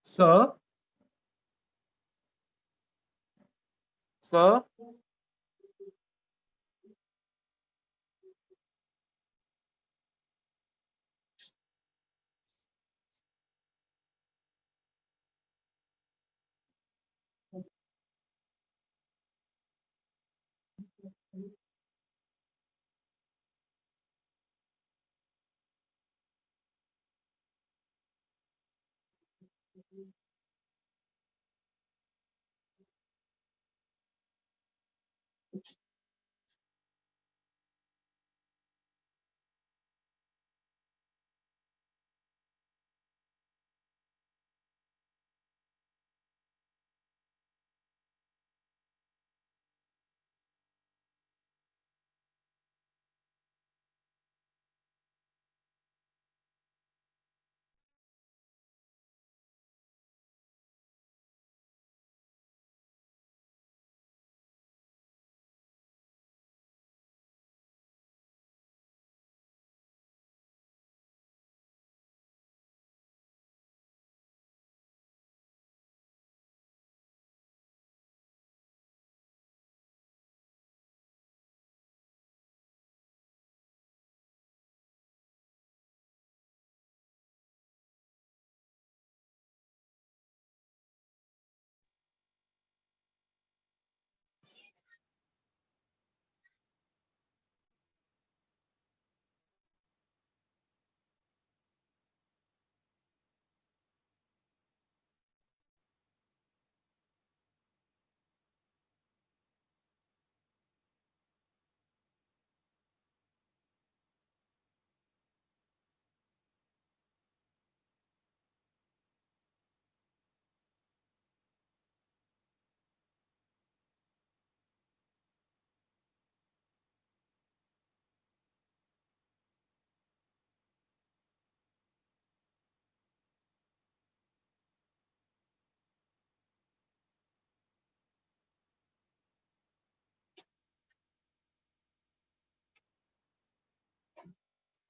Sir, sir,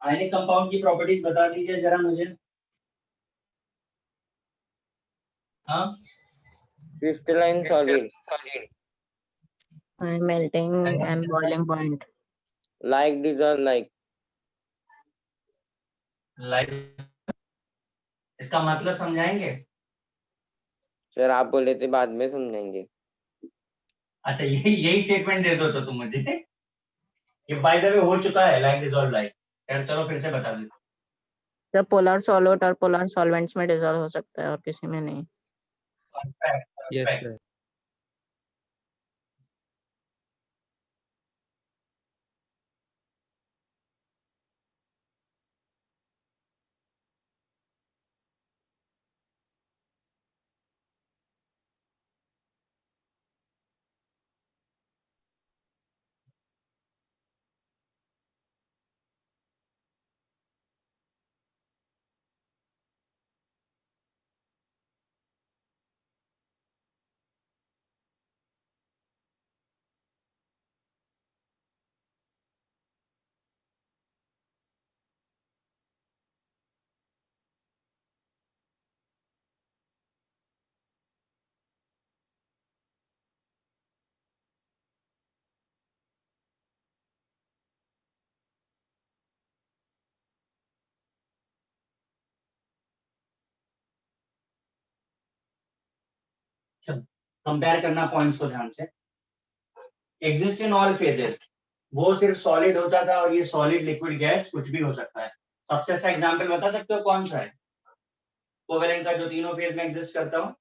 ionic compound की properties बता दीजिए जरा मुझे। हाँ, crystalline solid, melting and boiling point. like dissolve like, like इसका मतलब समझाएंगे? सर आप बोले थे बाद में समझेंगे। अच्छा, यही स्टेटमेंट दे दो तो तुम मुझे। ये बाय द वे हो चुका है, लाइक डिसॉल्व लाइक। यार चलो फिर से बता दो। जब पोलर सॉल्वेंट और पोलर सॉल्वेंट्स में डिजोल्व हो सकता है और किसी में नहीं। Perfect Yes, perfect. sir. चलो कंपेयर करना पॉइंट्स को ध्यान से। एग्जिस्ट इन ऑल फेजेस, वो सिर्फ सॉलिड होता था और ये सॉलिड लिक्विड गैस कुछ भी हो सकता है। सबसे अच्छा एग्जांपल बता सकते हो कौन सा है कोवेलेंट का जो तीनों फेज में एग्जिस्ट करता हो?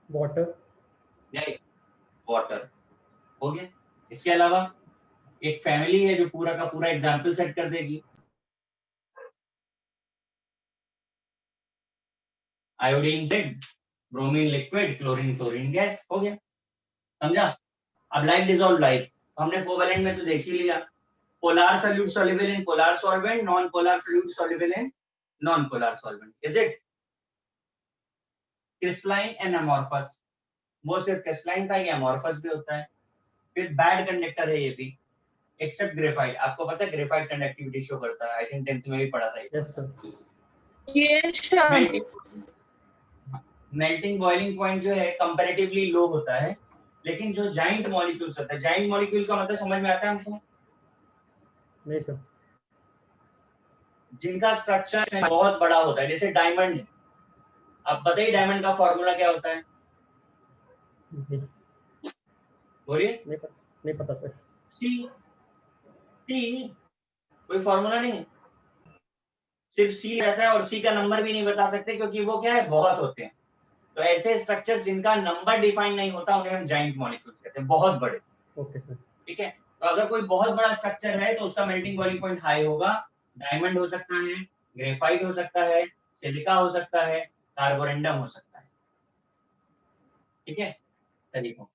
Water. यस, वाटर हो गया। इसके अलावा एक फैमिली है जो पूरा का पूरा एग्जांपल सेट कर देगी। Iodine liquid, bromine liquid, chlorine chlorine gas, हो गया। समझा? अब लाइक डिसॉल्व लाइक, हमने कोवेलेंट में तो देख ही लिया। Polar solute soluble in polar solvent, non polar solute soluble in non polar solvent, is it? Crystalline and amorphous, वो सिर्फ क्रिस्टलाइन था, ये अमोर्फस भी होता है। फिर बैड कंडक्टर है ये भी, एक्सेप्ट ग्रेफाइट। आपको पता है ग्रेफाइट कंडक्टिविटी शो करता है, आई थिंक 10th में भी पढ़ा था। Yes, sir. Yes, sir. Melting boiling point जो है कंपैरेटिवली लो होता है, लेकिन जो जाइंट मॉलिक्यूल्स होता है, जाइंट मॉलिक्यूल का मतलब समझ में आता है हमको? नहीं sir. जिनका स्ट्रक्चर बहुत बड़ा होता है, जैसे डायमंड है। अब बताइए डायमंड का फॉर्मूला क्या होता है? नहीं बोलिए। नहीं पता sir. सी टी, कोई फॉर्मूला नहीं है, सिर्फ सी रहता है और सी का नंबर भी नहीं बता सकते क्योंकि वो क्या है, बहुत होते हैं। तो ऐसे स्ट्रक्चर जिनका नंबर डिफाइन नहीं होता उन्हें हम जाइंट मॉलिक्यूल्स कहते हैं, बहुत बड़े। Okay sir. ठीक है, तो अगर कोई बहुत बड़ा स्ट्रक्चर है तो उसका मेल्टिंग बॉइलिंग पॉइंट हाई होगा। डायमंड हो सकता है, ग्रेफाइट हो सकता है, सिलिका हो सकता है, कार्बोरेंडम हो सकता है। ठीक है, तरीकों।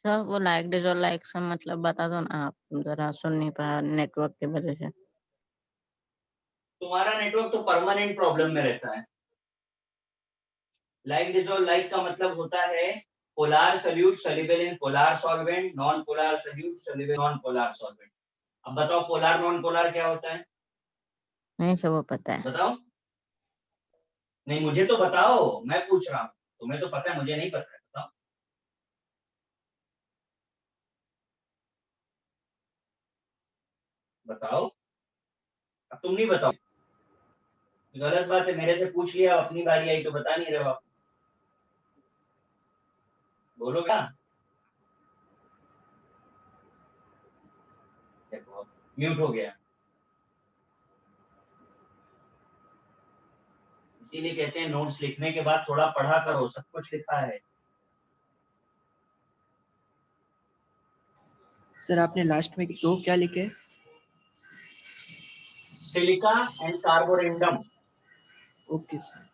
सर वो लाइक डिजोल्व लाइक से मतलब बता दो ना, आप जरा सुन नहीं पाया नेटवर्क की वजह से। तुम्हारा नेटवर्क तो परमानेंट प्रॉब्लम में रहता है। लाइक डिसॉल्व लाइक का मतलब होता है polar solute soluble in polar solvent, non polar solute soluble non polar solvent। अब बताओ पोलर नॉन पोलर क्या होता है? नहीं सर वो पता है। बताओ। नहीं मुझे तो बताओ, मैं पूछ रहा हूँ, तुम्हें तो पता है, मुझे नहीं पता है, बताओ। बताओ, अब तुम नहीं बताओ, गलत बात है। मेरे से पूछ लिया, अपनी बारी आई तो बता नहीं रहे हो आप। बोलो क्या? देखो म्यूट हो गया, इसीलिए कहते हैं नोट्स लिखने के बाद थोड़ा पढ़ा करो, सब कुछ लिखा है। सर आपने लास्ट में दो क्या लिखे? Silica and Carborundum. Okay sir.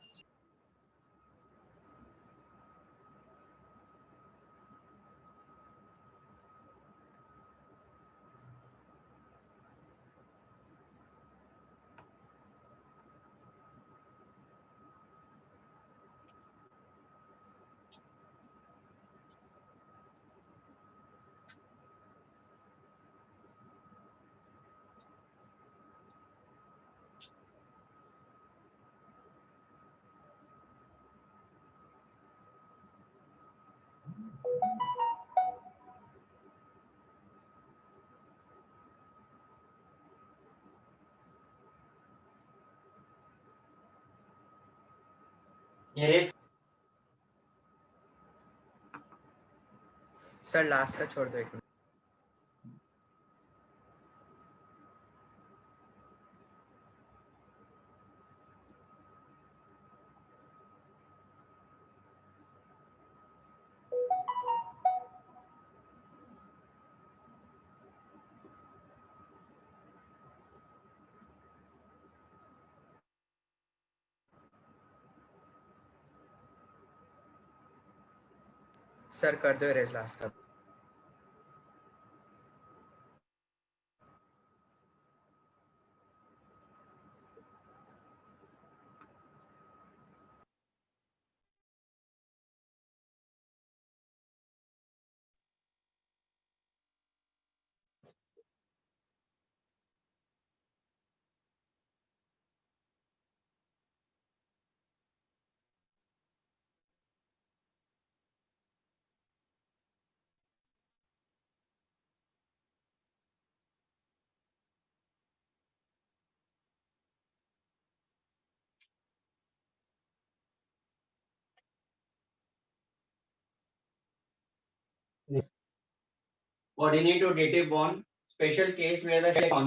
ये रेस सर लास्ट का छोड़ दो एक मिनट. सर कर दो इरेज लास्ट का. coordinative bond, special case where the electron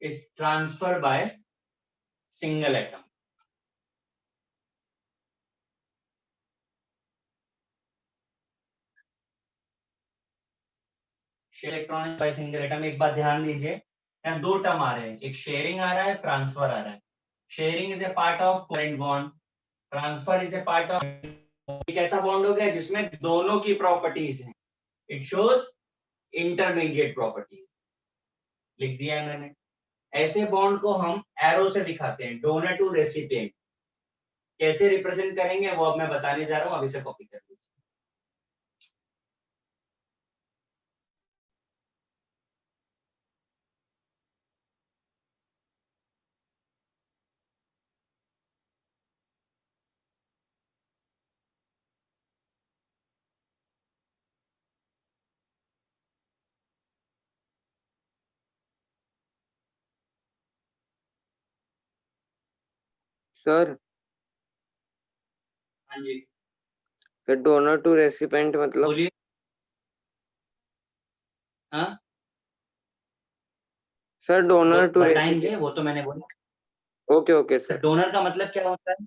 is transferred by single atom. Electron by single atom. एक बात ध्यान दीजिए, यहाँ दो टर्म आ रहे हैं, एक शेयरिंग आ रहा है, ट्रांसफर आ रहा है. Sharing is a part of covalent bond, transfer is a part of. एक ऐसा बॉन्ड हो गया जिसमें दोनों की प्रॉपर्टीज हैं. It shows intermediate properties. लिख दिया है मैंने. ऐसे बॉन्ड को हम एरो से दिखाते हैं, डोनर टू रेसिपिएंट. कैसे रिप्रेजेंट करेंगे वो अब मैं बताने जा रहा हूँ, अभी से कॉपी कर लीजिए. सर हाँ जी सर डोनर टू रेसिपेंट मतलब बोलिए. हाँ सर डोनर टू बताएंगे, रेसिपेंट. वो तो मैंने बोला. Okay okay sir. डोनर का मतलब क्या होता है?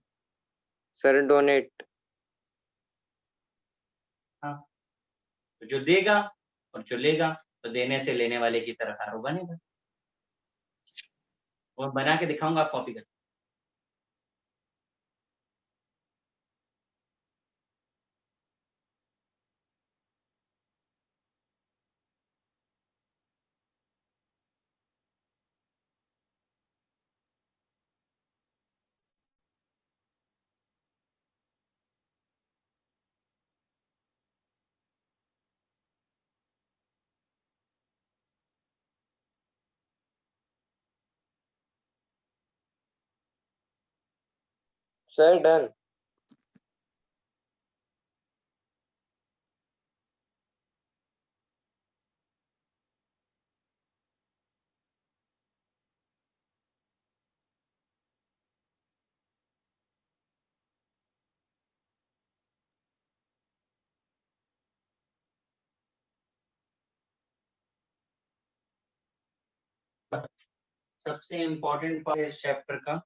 Sir donate. हाँ, तो जो देगा और जो लेगा, तो देने से लेने वाले की तरफ एरो बनेगा. और बना के दिखाऊंगा, आप कॉपी कर. Sir done. सबसे इम्पोर्टेंट पार्ट इस चैप्टर का,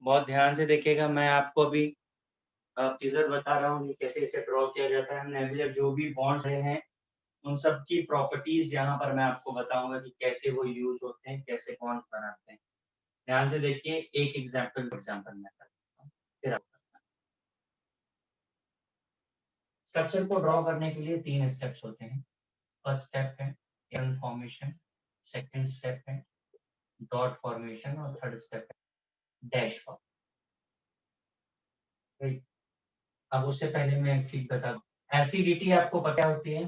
बहुत ध्यान से देखिएगा. मैं आपको अभी चीजें बता रहा हूँ कैसे इसे ड्रॉ किया जाता है. हमने अभी जो भी बॉन्ड्स रहे हैं उन सब की प्रॉपर्टीज यहाँ पर मैं आपको बताऊंगा कि कैसे वो यूज होते हैं, कैसे कौन बनाते हैं। ध्यान से देखिए, एक एग्जाम्पल मैं करता हूँ, फिर आप स्ट्रक्चर को ड्रॉ करने के लिए 3 स्टेप्स होते हैं। फर्स्ट स्टेप है एरन फॉर्मेशन, सेकंड स्टेप है डॉट फॉर्मेशन और थर्ड स्टेप है डैश फॉर्मेशन। अब उससे पहले मैं एक चीज बता दूं, एसिडिटी आपको पता होती है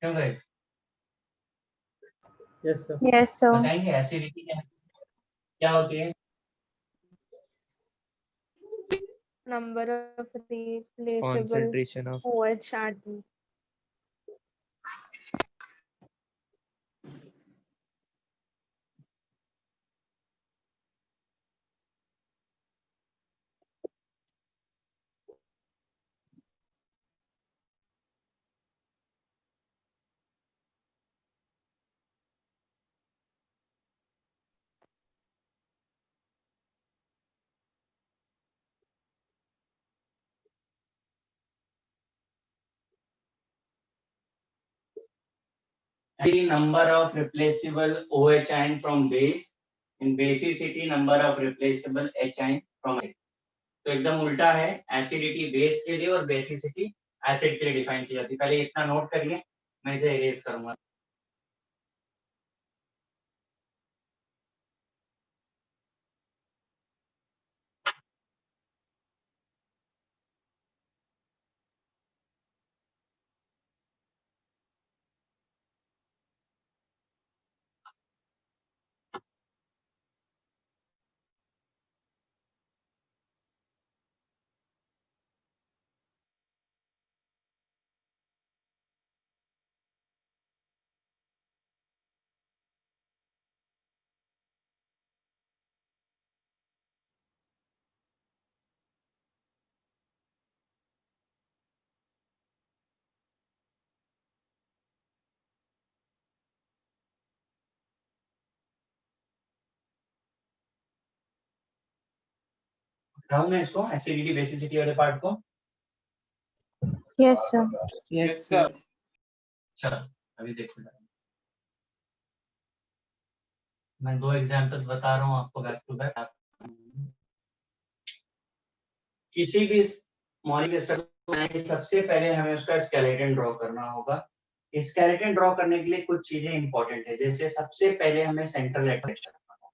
क्यों guys? Yes sir. Yes, sir. बताएंगे एसिडिटी क्या होती है? Number of replaceable Concentration of OH atom. The number of replaceable OH ion from base in basicity number of replaceable H ion from acid. तो एकदम उल्टा है, एसिडिटी बेस के लिए और बेसिसिटी एसिड के लिए डिफाइन की जाती है। पहले इतना नोट करिए, मैं इसे इरेज करूंगा। बताऊं मैं इसको एसिडिटी बेसिसिटी वाले पार्ट को? Yes, sir. yes sir. चलो अभी देखो, मैं 2 एग्जांपल्स बता रहा हूँ आपको बैक टू बैक। किसी भी मॉलिक्यूलर स्ट्रक्चर सबसे पहले हमें उसका स्केलेटन ड्रॉ करना होगा। स्केलेटन ड्रॉ करने के लिए कुछ चीजें इंपॉर्टेंट है, जैसे सबसे पहले हमें सेंट्रल एटम रखना होगा।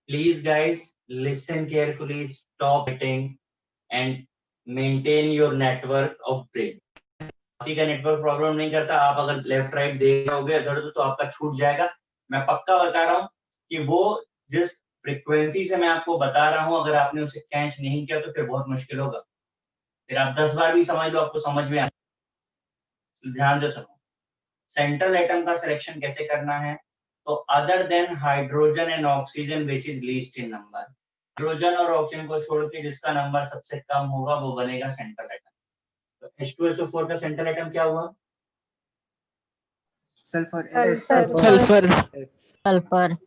Please guys listen carefully, stop eating and maintain your network of brain. बाकी का नेटवर्क प्रॉब्लम नहीं करता, आप अगर लेफ्ट राइट देख रहे होगे इधर तो आपका छूट जाएगा। मैं पक्का बता रहा हूँ कि वो जिस फ्रीक्वेंसी से मैं आपको बता रहा हूँ, अगर आपने उसे कैच नहीं किया तो फिर बहुत मुश्किल होगा। फिर आप 10 बार भी समझ लो, आपको समझ में आए। ध्यान से सुनो, सेंट्रल एटम का सिलेक्शन कैसे करना है? तो other than hydrogen and oxygen which is least in number, hydrogen और ऑक्सीजन को छोड़ के जिसका नंबर सबसे कम होगा वो बनेगा सेंट्रल एटम। तो H2SO4 का सेंट्रल एटम क्या हुआ? Sulfur. Sulfur. सल्फर।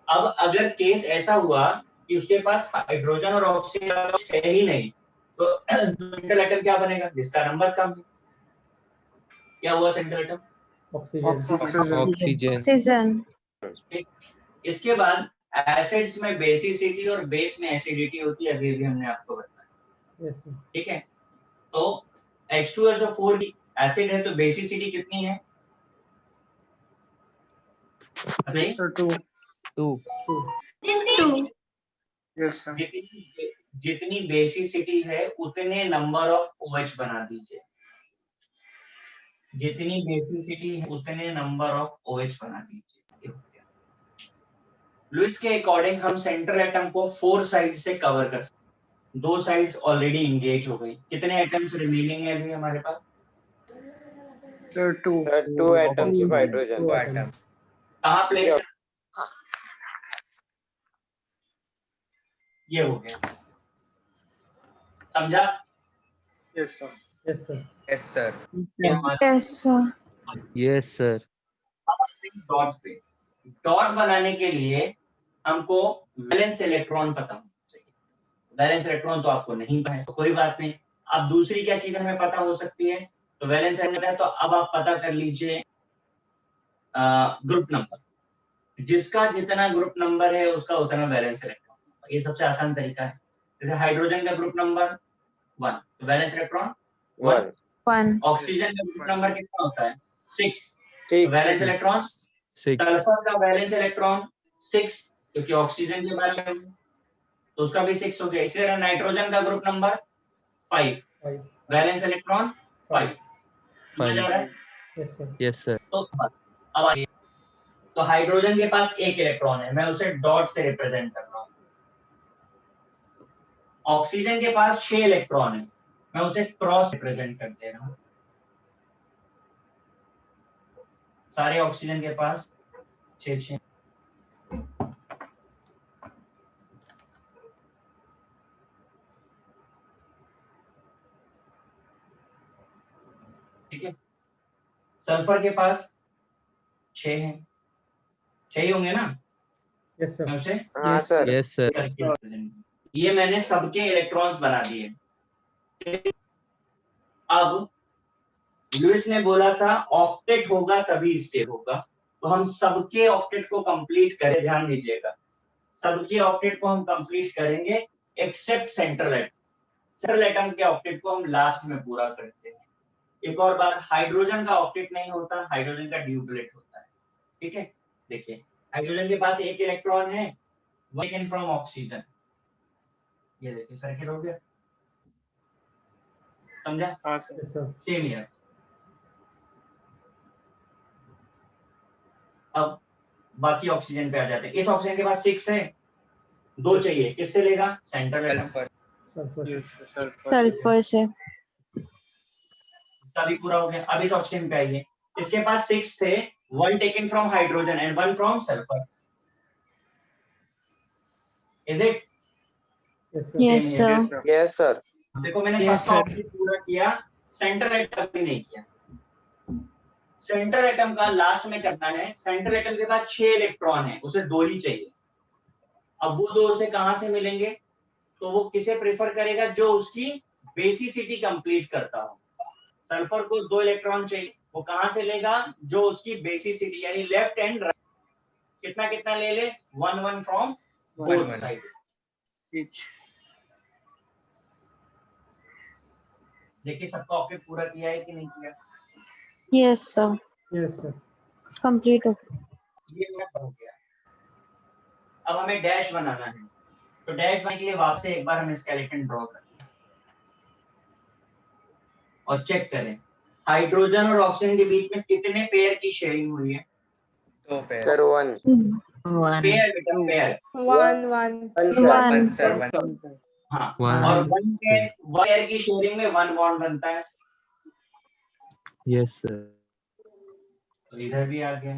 अब अगर केस ऐसा हुआ कि उसके पास हाइड्रोजन और ऑक्सीजन है ही नहीं, तो सेंट्रल एटम क्या बनेगा? जिसका नंबर कम है। क्या हुआ सेंट्रल एटम? Oxygen. Oxygen. इसके बाद एसिड्स में बेसिसिटी और बेस में एसिडिटी होती है, अभी भी हमने आपको बताया। Yes sir. ठीक है, तो H2SO4 की एसिड है तो बेसिसिटी कितनी है? बताइए। 2. 2. Yes sir. जितनी बेसिसिटी है उतने नंबर ऑफ OH बना दीजिए। जितनी बेसिसिटी है उतने नंबर ऑफ OH बना दीजिए। लुईस के अकॉर्डिंग हम सेंट्रल एटम को 4 साइड से कवर कर सकते हैं। 2 साइड्स ऑलरेडी इंगेज हो गई। कितने एटम्स रिमेनिंग है अभी हमारे पास? Sir, 2. 2 atoms of hydrogen. 2 atoms. कहाँ प्लेस? ये हो गया, समझा? Yes sir. Yes sir. Yes sir. Yes, sir. Yes sir. Dot पे डॉट बनाने के लिए हमको वैलेंस इलेक्ट्रॉन पता होना चाहिए। वैलेंस इलेक्ट्रॉन तो आपको नहीं पता है, तो कोई बात नहीं। अब दूसरी क्या चीज हमें पता हो सकती है? तो वैलेंस एलेक्ट्रॉन है, तो अब आप पता कर लीजिए ग्रुप नंबर, जिसका जितना ग्रुप नंबर है उसका उतना वैलेंस इलेक्ट्रॉन। ये सबसे आसान तरीका है। जैसे हाइड्रोजन का ग्रुप नंबर 1, तो वैलेंस इलेक्ट्रॉन 1। 1. ऑक्सीजन का ग्रुप नंबर कितना होता है? 6, ठीक वैलेंस इलेक्ट्रॉन 6. सल्फर का वैलेंस इलेक्ट्रॉन 6, क्योंकि ऑक्सीजन के बारे में तो उसका भी 6 हो गया। इसलिए नाइट्रोजन का ग्रुप नंबर 5, 5. Valence electron 5। समझ आ रहा है? Yes, sir. Yes, sir. तो अब आइए, तो हाइड्रोजन के पास एक इलेक्ट्रॉन है, मैं उसे डॉट से रिप्रेजेंट कर रहा हूँ। ऑक्सीजन के पास 6 इलेक्ट्रॉन है, मैं उसे क्रॉस रिप्रेजेंट कर दे रहा हूँ। सारे ऑक्सीजन के पास 6 ठीक है। सल्फर के पास 6 हैं, 6 ही होंगे ना? Yes, sir. मैं उसे हाँ सर Yes, sir. करके represent- ये मैंने सबके इलेक्ट्रॉन्स बना दिए। अब लुईस ने बोला था ऑक्टेट होगा तभी स्टेट होगा, तो हम सबके ऑक्टेट को कंप्लीट करें। ध्यान दीजिएगा, सबके ऑक्टेट को हम कंप्लीट करेंगे except central atom. Central atom के ऑक्टेट को हम लास्ट में पूरा करते हैं। एक और बात, हाइड्रोजन का ऑक्टेट नहीं होता, हाइड्रोजन का ड्यूप्लेट होता है। ठीक है, देखिए हाइड्रोजन के पास एक इलेक्ट्रॉन है, टेकन फ्रॉम ऑक्सीजन। ये देखिए सर्किट हो गया, समझा? हाँ sir. Yes, sir. Same year. अब बाकी ऑक्सीजन पे आ जाते हैं। इस ऑक्सीजन के पास 6 है, 2 चाहिए, किससे लेगा? Central atom. Sulfur. Yes, sir. Sulfur से. तभी पूरा हो गया। अब इस ऑक्सीजन पे आइए, इसके पास 6 थे, 1 taken from hydrogen and 1 from sulphur. Is it? Yes, sir. Yes, sir. Yes, sir. Yes sir देखो मैंने Yes, सबका sir. ऑक्सीजन पूरा किया, सेंट्रल एटम भी नहीं किया। सेंट्रल एटम का लास्ट में करना है। सेंट्रल एटम के पास 6 इलेक्ट्रॉन है, उसे 2 ही चाहिए। अब वो 2 उसे कहां से मिलेंगे? तो वो किसे प्रेफर करेगा? जो उसकी बेसिसिटी कंप्लीट करता हो। सल्फर को 2 इलेक्ट्रॉन चाहिए, वो कहां से लेगा? जो उसकी बेसिसिटी यानी लेफ्ट एंड राइट कितना कितना ले ले? 1 फ्रॉम बोथ साइड। Each. देखिए सबका ऑक्टेट पूरा किया है कि नहीं किया? Yes, sir. Yes, sir. Complete हो. ये मेरा हो गया। अब हमें डैश बनाना है, तो डैश बनाने के लिए वापस से एक बार हम स्केलेटन ड्रॉ करें और चेक करें हाइड्रोजन और ऑक्सीजन के बीच में कितने पेयर की शेयरिंग हुई है। सर 1 1. पेयर बेटा, पेयर। 1. हाँ, One. और 1 पेयर की शेयरिंग में 1 बॉन्ड बनता है। Yes, sir. तो इधर भी आ गया।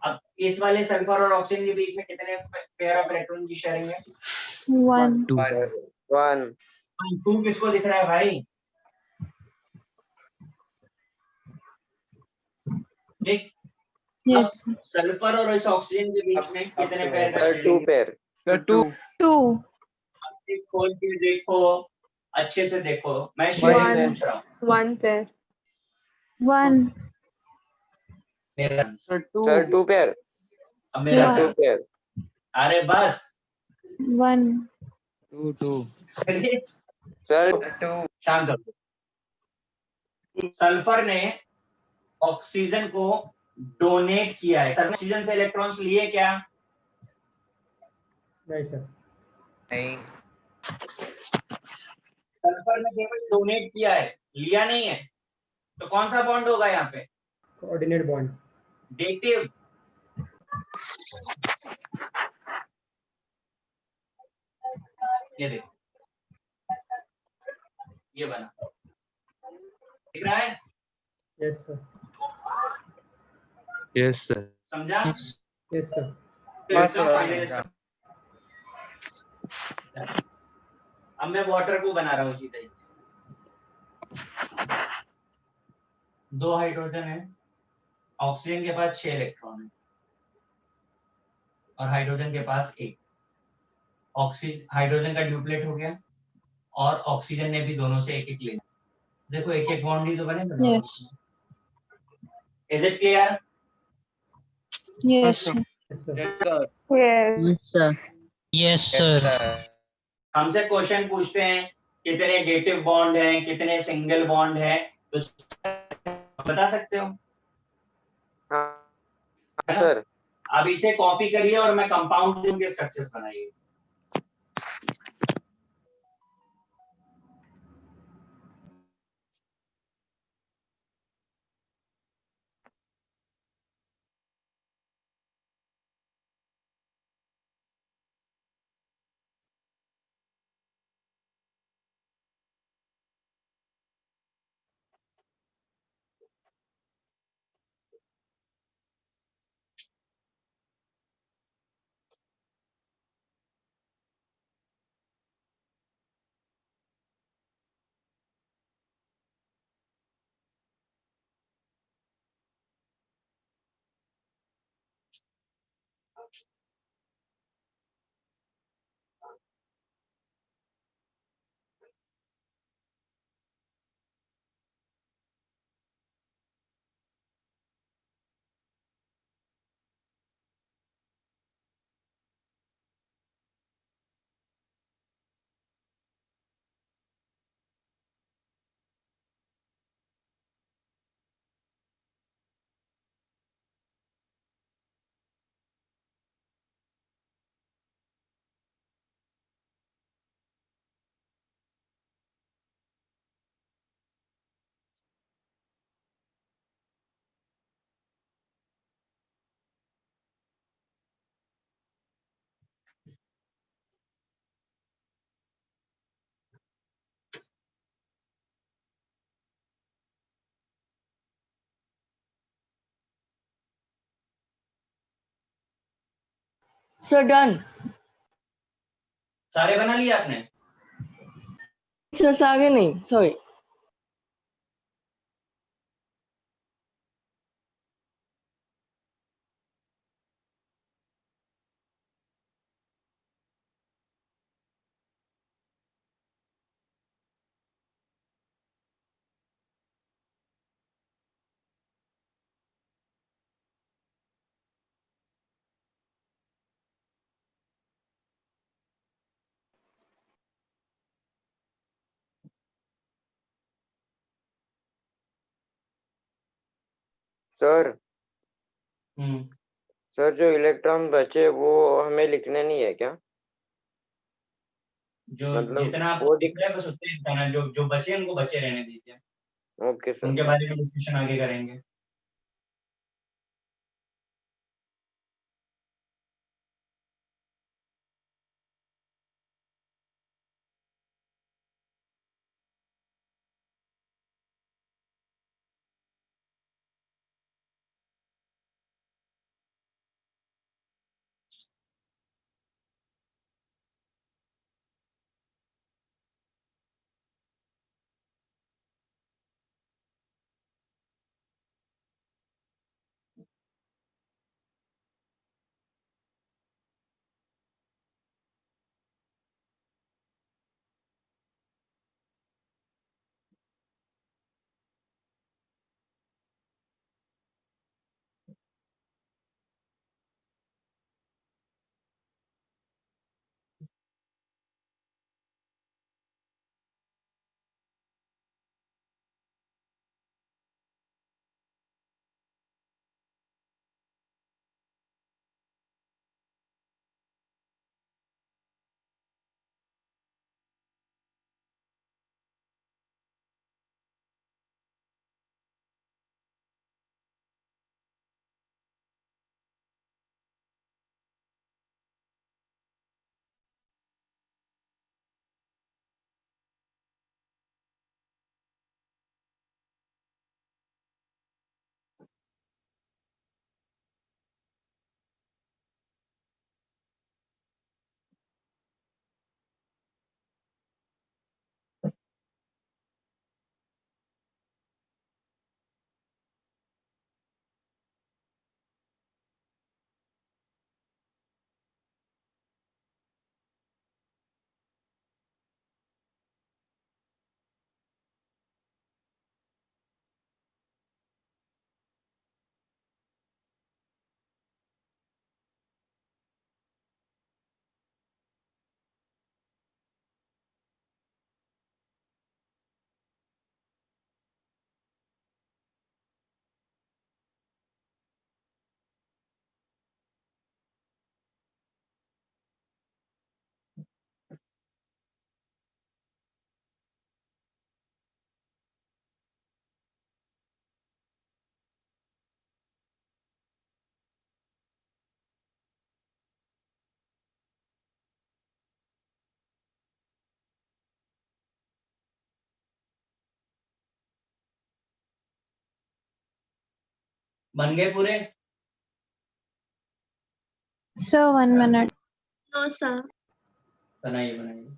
अब इस वाले सल्फर और ऑक्सीजन के बीच में कितने पेयर ऑफ इलेक्ट्रॉन की शेयरिंग है? 1. 2. 1 2 किसको दिख रहा है भाई? ठीक। Yes, sir. सल्फर और इस ऑक्सीजन के बीच में कितने पेयर का सर 2 शेयरिंग है? Pair Sir, 2. 2. खोल के देखो, अच्छे से देखो, मैं One. शेयरिंग पूछ रहा हूँ। 1 pair. 1. मेरा Sir, 2. सर 2 पेयर अब मेरा Yeah. 2 turn। पेयर अरे बस 1. 2. अरे सर शांत हो। सल्फर ने ऑक्सीजन को डोनेट किया है। ऑक्सीजन से इलेक्ट्रॉन्स लिए क्या? नहीं, sir. सल्फर ने केवल डोनेट किया है, लिया नहीं है। तो कौन सा बॉन्ड होगा यहाँ पे? Coordinate bond. डेटिव। ये देखो, ये बना, दिख रहा है? Yes, sir. Yes, sir. समझा? Yes, sir. तो इसका फाइनल स्टेप। अब मैं वाटर को बना रहा हूँ इसी तरीके से। 2 हाइड्रोजन है, ऑक्सीजन के पास 6 इलेक्ट्रॉन है और हाइड्रोजन के पास 1। हाइड्रोजन का ड्यूप्लेट हो गया और ऑक्सीजन ने भी दोनों से 1-1 ले लिया। देखो एक एक बॉन्ड ही तो बनेगा दोनों Yes. में। Is it clear? Yes. Yes, sir. Yes, sir. Yes. Yes, sir. Yes, sir. हमसे क्वेश्चन पूछते हैं कितने डेटिव बॉन्ड हैं, कितने सिंगल बॉन्ड है, तो बता सकते हो, हाँ है ना? सर। अब इसे कॉपी करिए और मैं कंपाउंड के स्ट्रक्चर्स बनाइए। Sir done. सारे बना लिए आपने? सर आगे नहीं, सॉरी। सर हम्म, सर जो इलेक्ट्रॉन बचे वो हमें लिखने नहीं है क्या? जो मतलब जितना आपको वो दिख रहा है बस उतने ही बताना, जो जो बचे उनको बचे रहने दीजिए, ओके सर। उनके बारे में डिस्कशन आगे करेंगे। बन गए पूरे? Sir, 1 minute. No, sir. बनाइए बनाइए।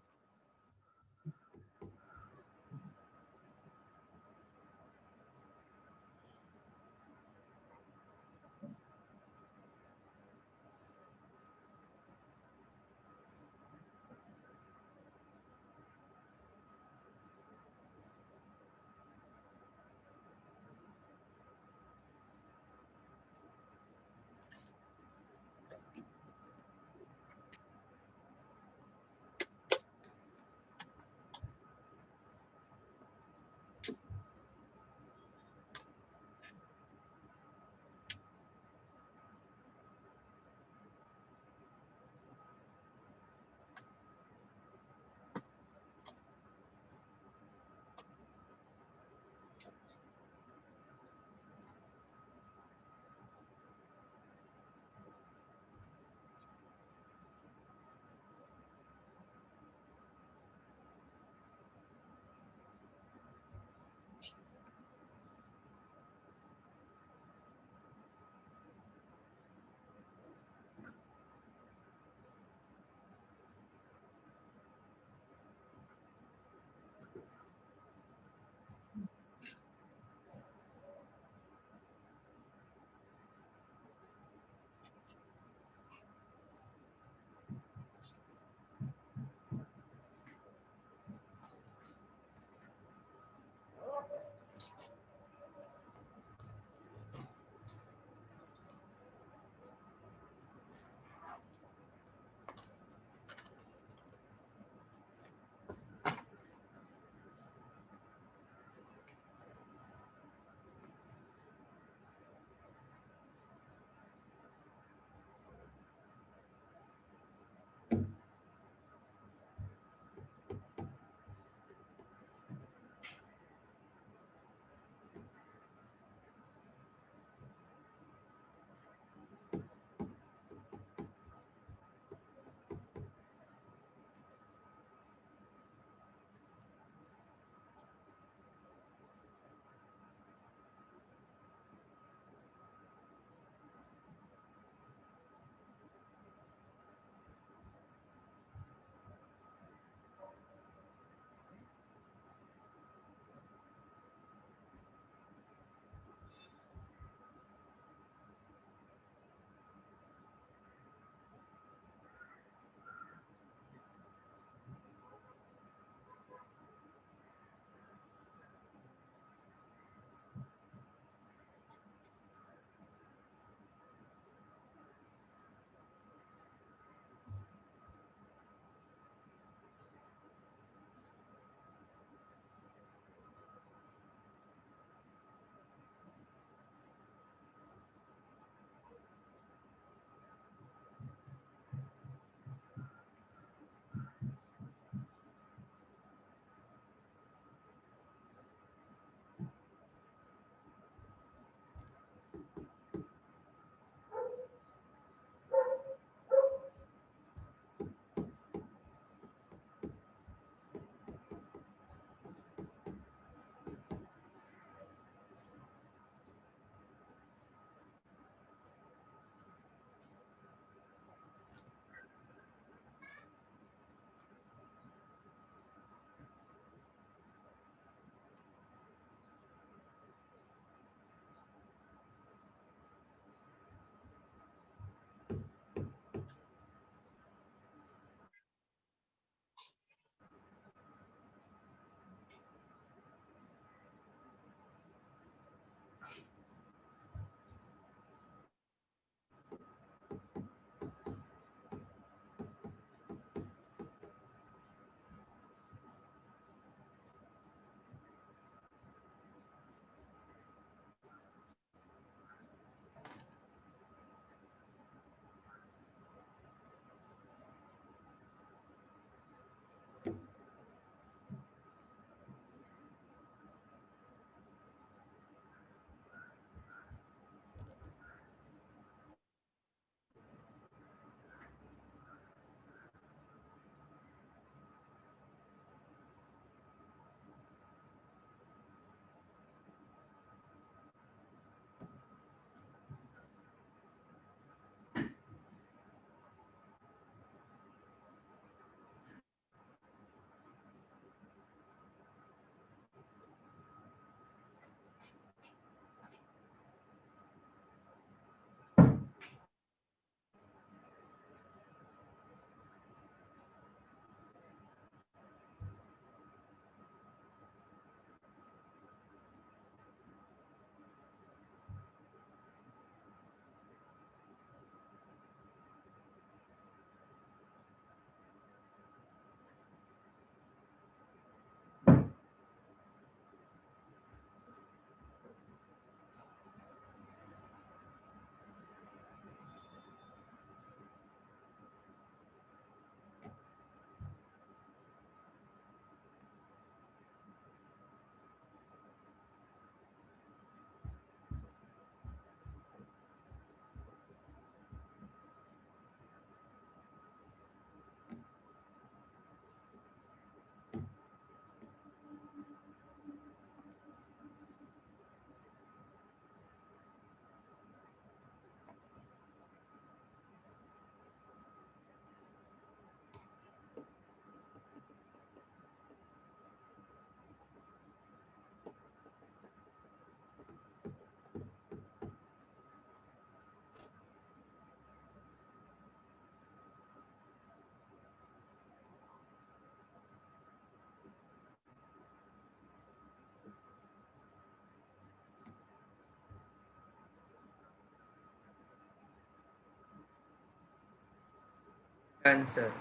Done, sir.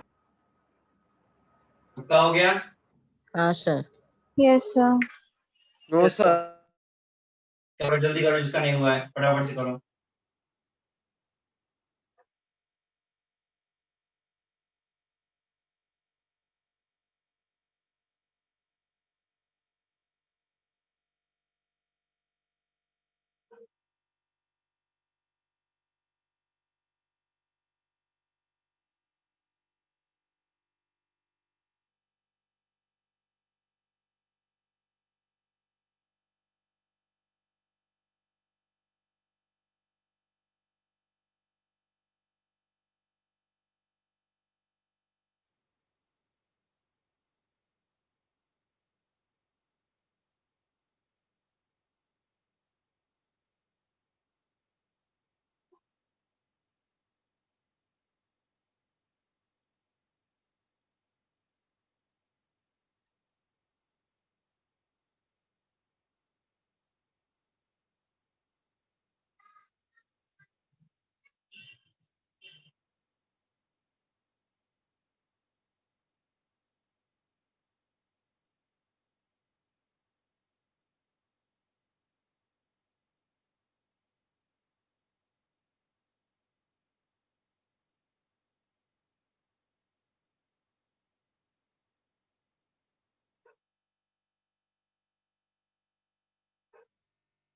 आपका हो गया? हाँ sir. Yes, sir. No Yes, sir. Sir. चलो जल्दी करो, जिसका नहीं हुआ है फटाफट से करो।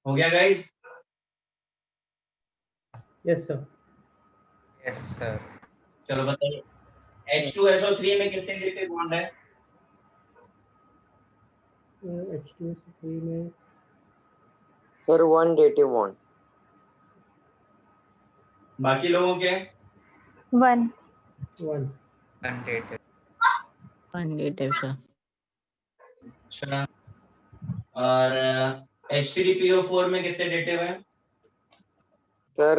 हो गया guys? Yes, sir. Yes, sir. चलो बताइए, H2SO3 में कितने इलेक्ट्रिक बॉन्ड है? H2SO3 में सर 1 डेटिव बॉन्ड। बाकी लोगों के? 1. 1. Undated. Negative sir. अच्छा, और H3PO4 में कितने डेटिव हैं? सर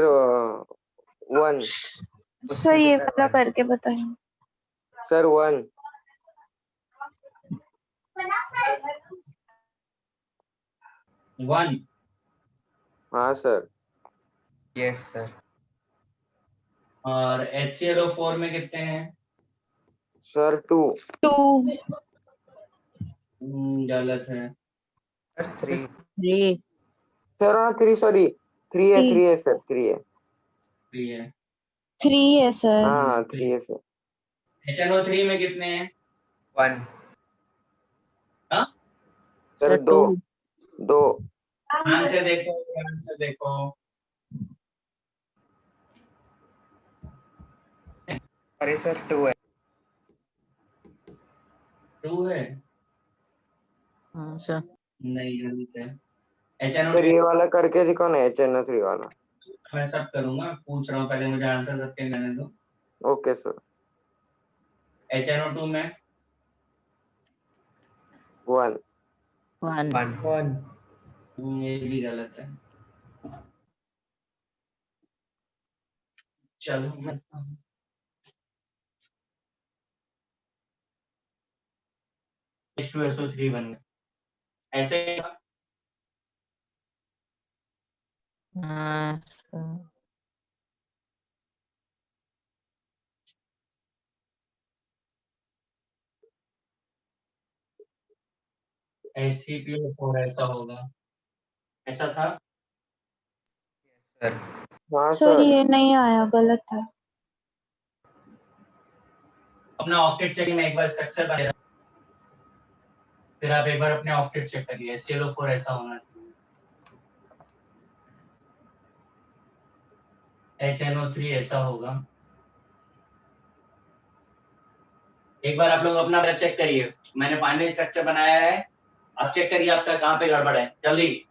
1। सर ये वाला करके बताइए। सर 1। 1। हाँ सर। Yes, sir. और HClO4 में कितने हैं? सर 2। 2. गलत है। Sir, 3. 3। सर हाँ 3, सॉरी 3 है, 3. 3 है सर, 3 है। 3 है। 3 है सर। हाँ 3 है सर। HNO3 में कितने हैं? 1. हाँ? सर 2। 2। ध्यान से देखो, ध्यान से देखो। Sorry, sir, 2 है। 2 है? हाँ सर। नहीं, गलत है। सर HNO3 ये वाला करके दिखाओ ना, HNO3 वाला। मैं सब करूंगा, पूछ रहा हूँ, पहले मुझे आंसर सबके लेने दो। Okay sir. HNO2 में 1। 1। 1. 1. ये भी गलत है। चलो मैं H2SO3 बन गया ऐसे। हाँ सर। H3PO4 ऐसा होगा, ऐसा था। Sir. हाँ सर सर। ये नहीं आया, गलत है। अपना ऑक्टेट चेक, मैं एक बार स्ट्रक्चर बना, फिर आप एक बार अपने ऑक्टेट चेक करिए। HClO4 ऐसा होना चाहिए। HNO3 ऐसा होगा। एक बार आप लोग अपना चेक करिए, मैंने फाइनल स्ट्रक्चर बनाया है, आप चेक करिए आपका कहाँ पे गड़बड़ है, जल्दी।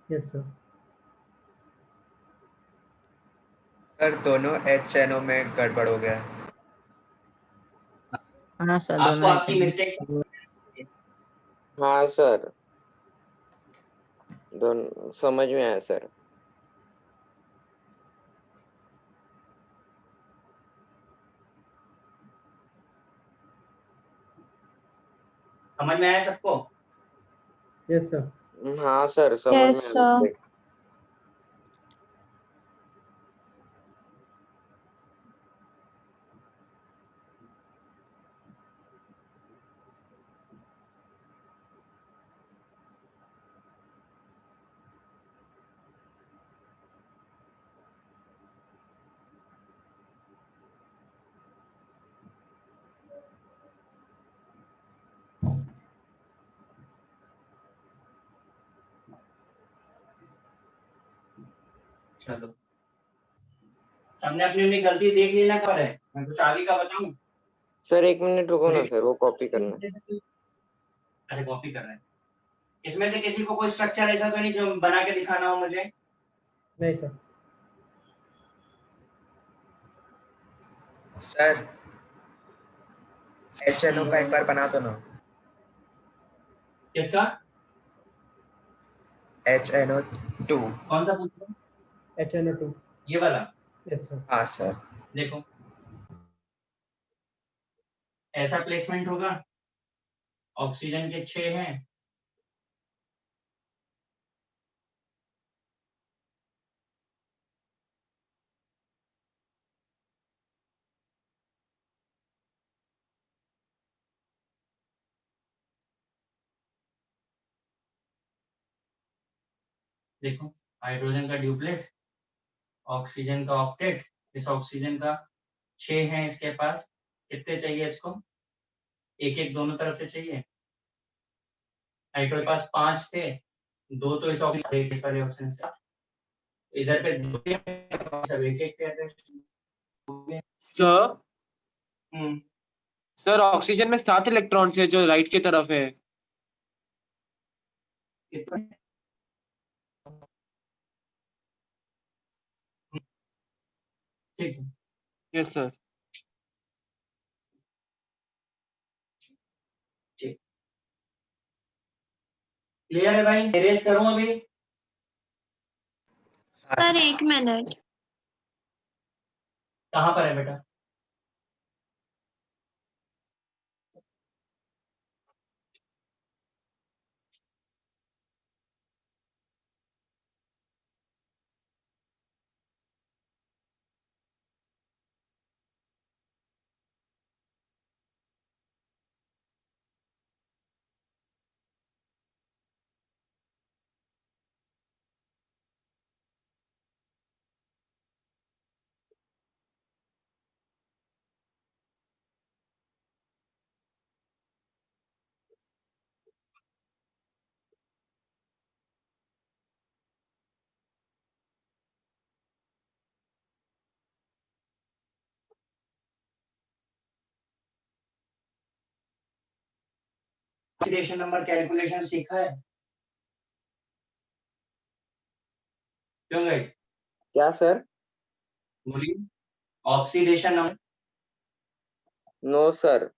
Yes, sir. सर दोनों HNO में गड़बड़ हो गया है। हाँ सर आपको दोनों आपकी अच्छा। मिस्टेक हाँ सर, दोनों समझ में आया सर। समझ में आया सबको? Yes, sir. हाँ सर समझ Yes, में sir. आया। चलो सबने अपनी अपनी गलती देख ली ना, कर है मैं कुछ आगे का बताऊं? सर 1 मिनट रुको ना सर, वो कॉपी करना है। अच्छा कॉपी कर रहे हैं। इसमें से किसी को कोई स्ट्रक्चर ऐसा तो नहीं जो बना के दिखाना हो मुझे? नहीं सर। सर HNO का एक बार बना दो ना। किसका? HNO2। कौन सा पूछ रहे हो? HNO2। ये वाला? Yes sir. हाँ सर। देखो ऐसा प्लेसमेंट होगा, ऑक्सीजन के 6 हैं, देखो हाइड्रोजन का ड्यूप्लेट, ऑक्सीजन का ऑक्टेट, इस ऑक्सीजन का 6 हैं इसके पास, कितने चाहिए इसको? एक एक दोनों तरफ से चाहिए। नाइट्रो के पास 5 थे, 2 तो इस ऑक्सीजन सारे ऑप्शन से, इधर पे 2 सब एक एक सर हम्म सर ऑक्सीजन में 7 इलेक्ट्रॉन्स है जो राइट की तरफ है। कितना? ठीक है यस सर। क्लियर है भाई? इरेज करूं अभी? Sir 1 minute. कहाँ पर है बेटा? ऑक्सीडेशन नंबर कैलकुलेशन सीखा है? क्यों गाइस? क्या सर? बोलिए। Oxidation number? No sir.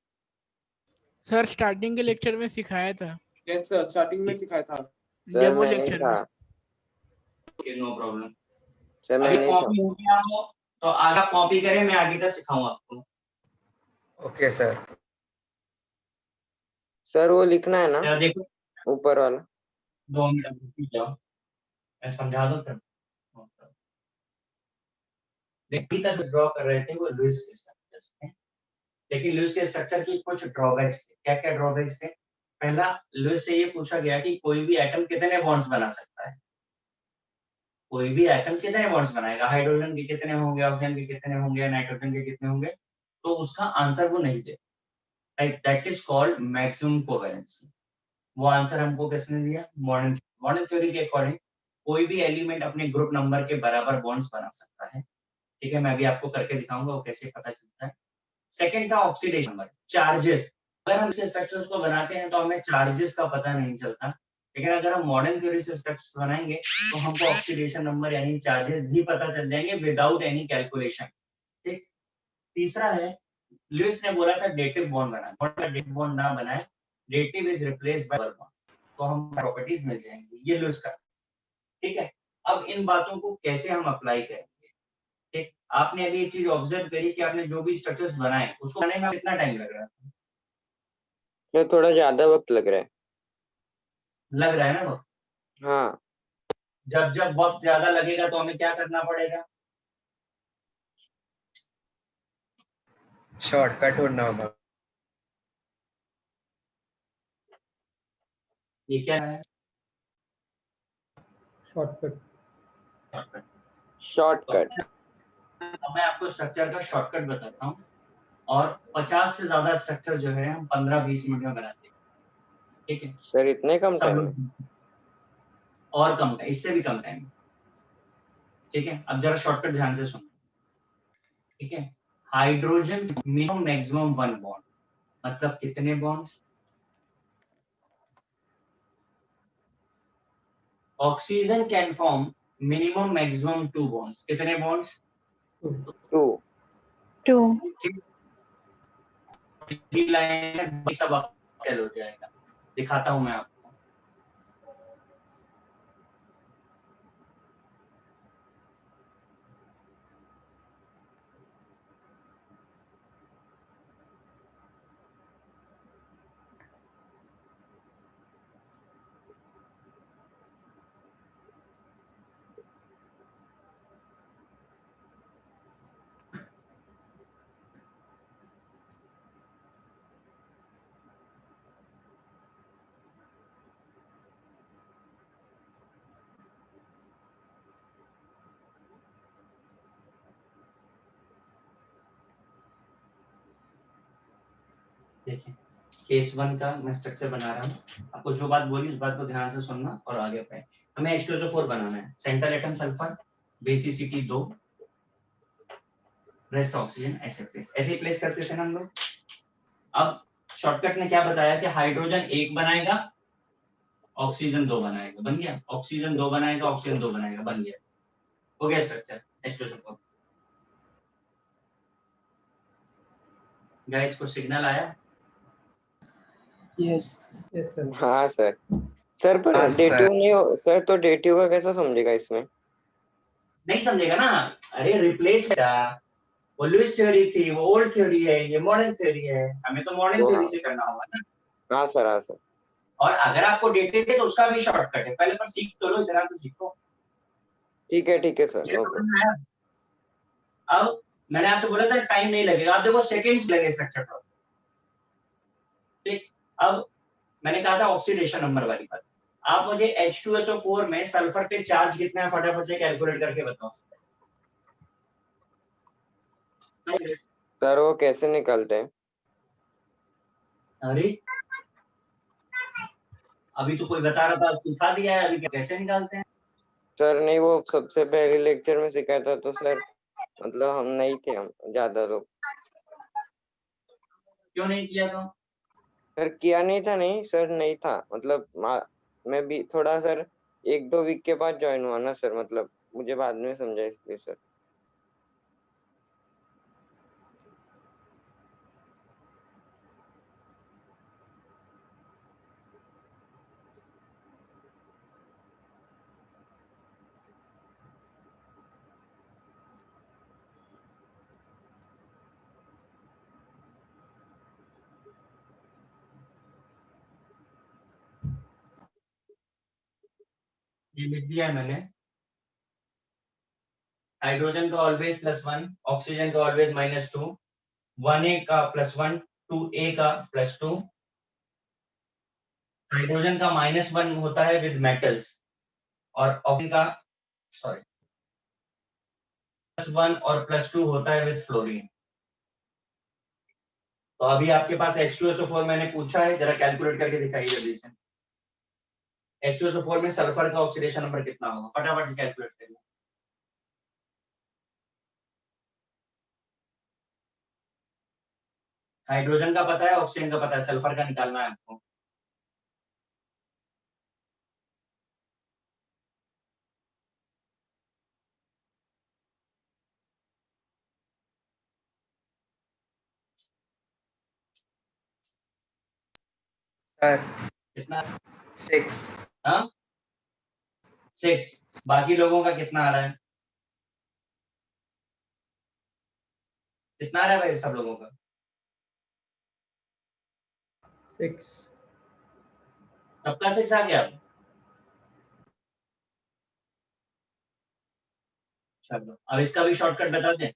Sir starting के लेक्चर में सिखाया था, यस सर, स्टार्टिंग में सिखाया था। सर डेमो मैं नहीं लेक्चर था। में। Okay no problem. सर मैं अभी नहीं था। कॉपी हो गया हो तो आगे कॉपी करें, मैं आगे का सिखाऊं आपको। Okay sir. सर वो लिखना है ना या देखो ऊपर वाला? 2 मिनट रुक जाओ, मैं समझा दूं फिर। देखिए तक ड्रॉ कर रहे थे वो लुईस के स्ट्रक्चर्स थे, लेकिन लुईस के स्ट्रक्चर की कुछ ड्रॉबैक्स थे। क्या क्या ड्रॉबैक्स थे? पहला, लुईस से ये पूछा गया कि कोई भी एटम कितने बॉन्ड्स बना सकता है। कोई भी एटम कितने बॉन्ड्स बनाएगा? हाइड्रोजन के कितने होंगे, ऑक्सीजन के कितने होंगे, नाइट्रोजन के कितने होंगे? तो उसका आंसर वो नहीं दे, right? That is called maximum covalency. वो आंसर हमको किसने दिया? मॉडर्न थ्योरी के अकॉर्डिंग कोई भी एलिमेंट अपने ग्रुप नंबर के बराबर बॉन्ड्स बना सकता है। ठीक है, मैं भी आपको करके दिखाऊंगा वो कैसे पता चलता है। सेकंड था ऑक्सीडेशन नंबर, चार्जेस। अगर हम इसके स्ट्रक्चर्स को बनाते हैं तो हमें चार्जेस का पता नहीं चलता, लेकिन अगर हम मॉडर्न थ्योरी से स्ट्रक्चर्स बनाएंगे तो हमको ऑक्सीडेशन नंबर यानी चार्जेस भी पता चल जाएंगे विदाउट एनी कैलकुलेशन। ठीक। तीसरा है, लुईस ने बोला था डेटिव बॉन्ड बनाए, डेटिव बॉन्ड ना बनाए, dative is replaced by bond, तो हम प्रॉपर्टीज मिल जाएंगी। ये लुईस का। ठीक है, अब इन बातों को कैसे हम अप्लाई करेंगे? ठीक, आपने अभी एक चीज ऑब्जर्व करी कि आपने जो भी स्ट्रक्चर्स बनाए उसको बनाने में कितना टाइम लग रहा था? ये थोड़ा ज्यादा वक्त लग रहा है। लग रहा है ना वक्त? हाँ। जब जब वक्त ज्यादा लगेगा तो हमें क्या करना पड़ेगा? शॉर्टकट ढूंढना होगा। ये क्या है? शॉर्टकट। शॉर्टकट। अब मैं आपको स्ट्रक्चर का शॉर्टकट बताता हूँ, और 50 से ज्यादा स्ट्रक्चर जो है हम 15-20 मिनट में बनाते हैं। ठीक है सर इतने कम सब टाइम? लोग, और कम टाइम, इससे भी कम टाइम। ठीक है, अब जरा शॉर्टकट ध्यान से सुनो, ठीक है। हाइड्रोजन मिनिमम मैक्सिमम 1 बॉन्ड, मतलब कितने bonds? Oxygen can form minimum maximum 2 bonds, कितने बॉन्ड्स? 2. 2. लाइन सब आपका हो जाएगा, दिखाता हूं मैं आपको। देखिए, केस 1 का मैं स्ट्रक्चर बना रहा हूँ, आपको जो बात बोली उस बात को ध्यान से सुनना और आगे बढ़े। हमें H2SO4 बनाना है, centre atom sulphur, basicity 2, rest oxygen, ऐसे ही प्लेस करते थे ना हम लोग। अब शॉर्टकट ने क्या बताया कि हाइड्रोजन 1 बनाएगा, ऑक्सीजन 2 बनाएगा, बन गया। ऑक्सीजन 2 बनाएगा, ऑक्सीजन 2 बनाएगा, बन गया, हो गया स्ट्रक्चर H2SO4। गाइस को सिग्नल आया? Yes sir. हाँ सर। सर पर हाँ, डेटिव सर। नहीं हो सर, तो डेटिव का कैसा समझेगा इसमें? नहीं समझेगा ना, अरे रिप्लेस बेटा, वो लुईस थ्योरी थी, वो ओल्ड थ्योरी है, ये मॉडर्न थ्योरी है, हमें तो मॉडर्न वो थ्योरी हाँ से करना होगा ना। हाँ सर, हाँ सर। और अगर आपको डेटेड है तो उसका भी शॉर्टकट है, पहले पर सीख तो लो, इतना तो सीखो। ठीक है सर, ये नो समझ प्रॉब्लम। में आया? अब मैंने आपसे बोला था टाइम नहीं लगेगा, आप देखो सेकंड्स लगे स्ट्रक्चर पर। ठीक, अब मैंने कहा था ऑक्सीडेशन नंबर वाली बात, आप मुझे H2SO4 में सल्फर के चार्ज कितना है फटाफट से कैलकुलेट करके बताओ। सर वो कैसे निकलते हैं? अरे अभी तो कोई बता रहा था, सिखा दिया है, अभी कैसे निकालते हैं? सर नहीं, वो सबसे पहले लेक्चर में सिखाया था तो सर, मतलब हम नहीं थे, हम ज्यादा लोग। क्यों नहीं किया तो? सर किया नहीं था, नहीं सर नहीं था, मतलब मैं भी थोड़ा सर 1-2 वीक के बाद ज्वाइन हुआ ना सर, मतलब मुझे बाद में समझा इसलिए सर। ये लिख दिया है मैंने। हाइड्रोजन का ऑलवेज +1, ऑक्सीजन का ऑलवेज -2, 1A का +1, 2A का +2। हाइड्रोजन का -1 होता है विद मेटल्स, और ऑक्सीजन का सॉरी +1 और +2 होता है विद फ्लोरीन। तो अभी आपके पास H2SO4 मैंने पूछा है, जरा कैलकुलेट करके दिखाइए जल्दी से। H2SO4 में सल्फर का ऑक्सीडेशन नंबर कितना होगा, फटाफट से कैलकुलेट करिए। हाइड्रोजन का पता है, ऑक्सीजन का पता है, सल्फर का निकालना है आपको। सर कितना? 6। हाँ 6। बाकी लोगों का कितना आ रहा है? कितना आ रहा है भाई सब लोगों का? 6। सबका 6 आ गया? चलो अब इसका भी शॉर्टकट बता दें।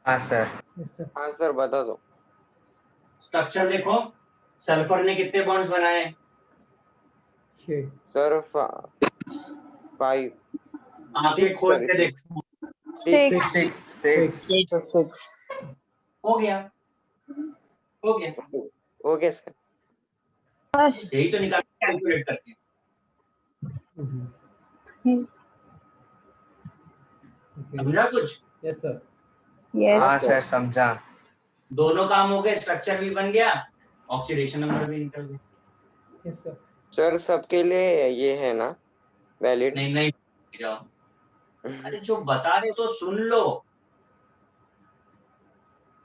हाँ सर। Yes sir. हाँ सर, बता दो। स्ट्रक्चर देखो, सल्फर ने कितने बॉन्ड्स बनाए? 6। सर 5 आंखें 6 खोल सर, के 6। देखो। 6. 6। 6. हो गया, हो गया, ओके सर। बस. यही तो निकाल कैलकुलेट करके। समझा कुछ? Yes, sir. Yes. हाँ सर समझा। दोनों काम हो गए, स्ट्रक्चर भी बन गया, ऑक्सीडेशन नंबर भी निकल गया। Yes, sir. सर सबके लिए ये है ना वैलिड? नहीं नहीं जाओ, अरे जो बता रहे तो सुन लो।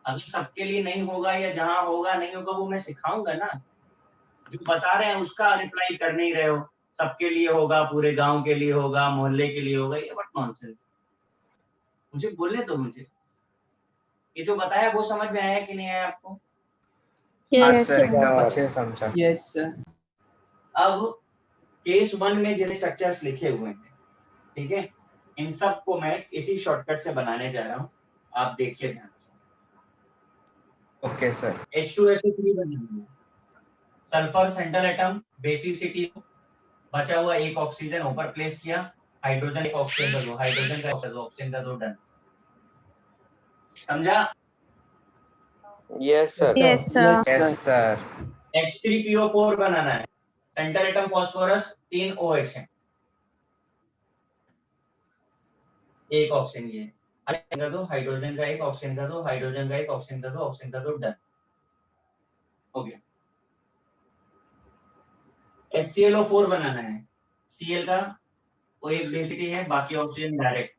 अगर सबके लिए नहीं होगा या जहां होगा नहीं होगा वो मैं सिखाऊंगा ना। जो बता रहे हैं उसका रिप्लाई कर नहीं रहे हो। सबके लिए होगा, पूरे गांव के लिए होगा, मोहल्ले के लिए होगा, ये व्हाट नॉनसेंस। मुझे बोलने दो मुझे। ये जो बताया वो समझ में आया कि नहीं आया आपको? हाँ Yes, सर sir. एकदम अच्छे से समझा। Yes sir. अब केस 1 में जो स्ट्रक्चर्स लिखे हुए हैं, ठीक है, इन सब को मैं इसी शॉर्टकट से बनाने जा रहा हूँ, आप देखिए ध्यान से। Okay sir. H2SO3 बनाना है, सल्फर सेंट्रल एटम, बेसिसिटी, बचा हुआ एक ऑक्सीजन ऊपर प्लेस किया, हाइड्रोजन एक ऑक्सीजन का दो, हाइड्रोजन का ऑक्सीजन का दो, डन। समझा? Yes sir. Yes, sir. Yes sir. H3PO4 बनाना है, सेंट्रल एटम फॉस्फोरस, 3 OH है, एक ऑक्सीजन ये, हाइड्रोजन का दो, हाइड्रोजन का एक, ऑक्सीजन का दो, हाइड्रोजन का एक, ऑक्सीजन का दो, ऑक्सीजन का दो, डन हो गया। HClO4 बनाना है, Cl का वो एक डेंसिटी है, बाकी ऑक्सीजन डायरेक्ट,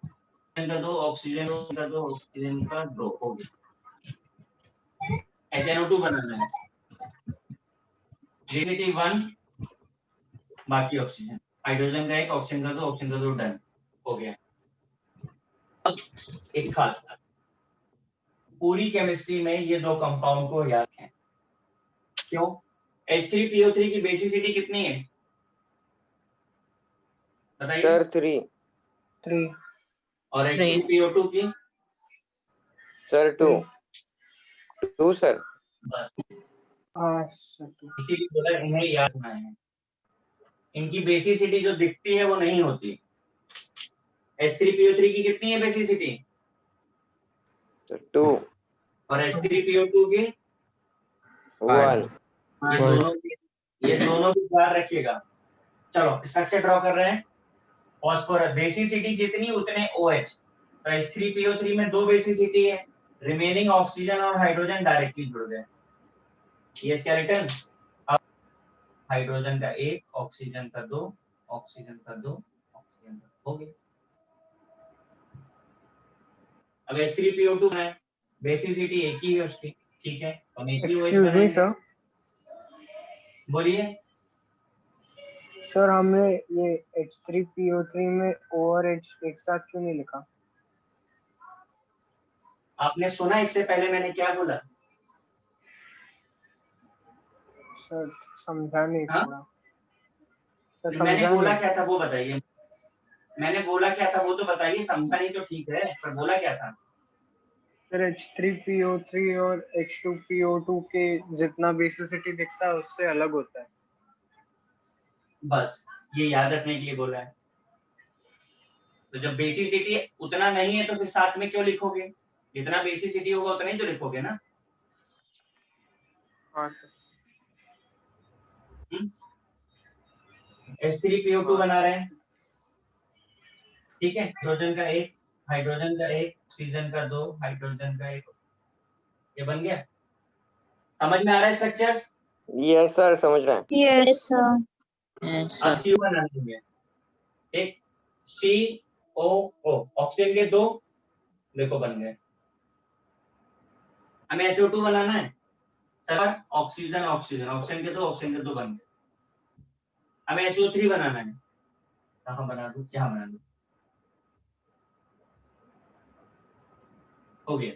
ऑक्सीजन का दो, ऑक्सीजन का दो, ऑक्सीजन का दो, हो गया। HNO2 बनाना है, डेंसिटी 1, बाकी ऑक्सीजन, हाइड्रोजन का एक, ऑक्सीजन का दो, ऑक्सीजन का दो, डन हो गया। अब एक खास बात, पूरी केमिस्ट्री में ये दो कंपाउंड को याद रखें। क्यों? H3PO3 की बेसिसिटी कितनी है बताइए? सर 3। 3। और H3PO2 की? सर 2। 2 सर। बस हाँ सर। इसीलिए बोला इन्हें याद रखना है। इनकी बेसिसिटी जो दिखती है वो नहीं होती। H3PO3 की कितनी है बेसिसिटी? 2। और H3PO2 की? 1। ये दोनों की याद रखिएगा। चलो स्ट्रक्चर ड्रॉ कर रहे हैं। फॉस्फोरस बेसिसिटी जितनी उतने OH, तो H3PO3 में 2 बेसिसिटी है, रिमेनिंग ऑक्सीजन और हाइड्रोजन डायरेक्टली जुड़ गए। ये स्केलेटन, अब हाइड्रोजन का 1, ऑक्सीजन का 2, ऑक्सीजन का 2, ऑक्सीजन का हो गया। अब H3PO2 है, बेसिसिटी एक ही है उसकी, ठीक है, हम एक ही OH एक्सक्यूज मी बनाएंगे। सर। बोलिए। सर हमने ये H3PO3 में O और H एक साथ क्यों नहीं लिखा? आपने सुना इससे पहले मैंने क्या बोला? सर समझा नहीं हाँ? थोड़ा। सर मैंने समझा बोला नहीं। क्या था वो बताइए। मैंने बोला क्या था वो तो बताइए, समझा नहीं तो ठीक है, पर बोला क्या था? सर H3PO3 और H2PO2 के जितना बेसिसिटी दिखता है उससे अलग होता है। बस ये याद रखने के लिए बोला है। तो जब बेसिसिटी उतना नहीं है तो फिर साथ में क्यों लिखोगे? जितना बेसिसिटी होगा उतना ही तो लिखोगे ना। हाँ सर। H3PO2 बना रहे हैं, ठीक है, हाइड्रोजन का 1, हाइड्रोजन का 1, ऑक्सीजन का 2, हाइड्रोजन का 1, ये बन गया। समझ में आ रहा है स्ट्रक्चर्स? यस सर समझ रहे हैं। Yes, sir. Yes, अब sir. CO बनाना है, एक COO, ऑक्सीजन के 2, देखो बन गए। हमें SO2 बनाना है, सर ऑक्सीजन ऑक्सीजन, ऑक्सीजन के 2, ऑक्सीजन के 2 बन गए। हमें SO3 बनाना है, कहाँ बना दूं, यहाँ बना दूं, हो गया।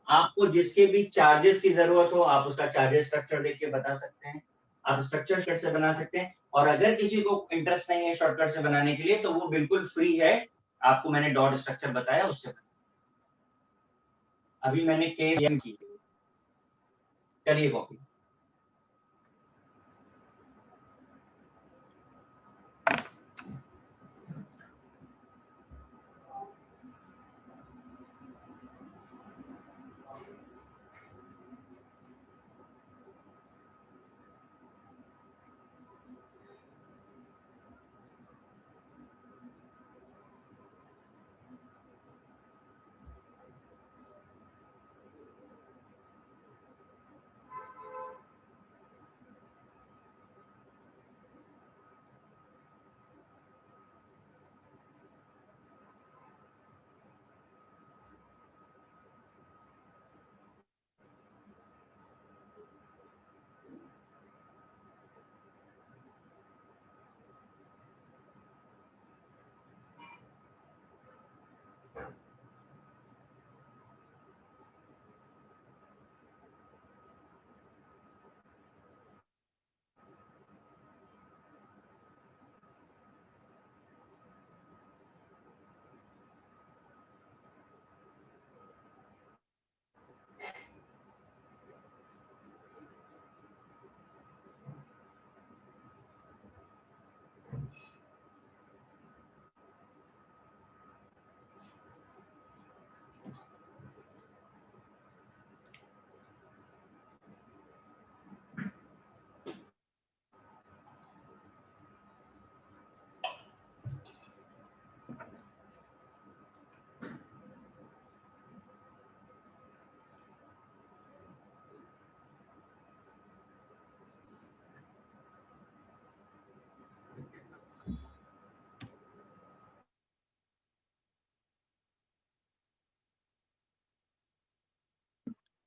आपको जिसके भी चार्जेस की जरूरत हो आप उसका चार्जेस स्ट्रक्चर देख के बता सकते हैं, आप स्ट्रक्चर शॉर्ट से बना सकते हैं। और अगर किसी को इंटरेस्ट नहीं है शॉर्टकट से बनाने के लिए तो वो बिल्कुल फ्री है, आपको मैंने डॉट स्ट्रक्चर बताया उससे। अभी मैंने केस की, चलिए कॉपी।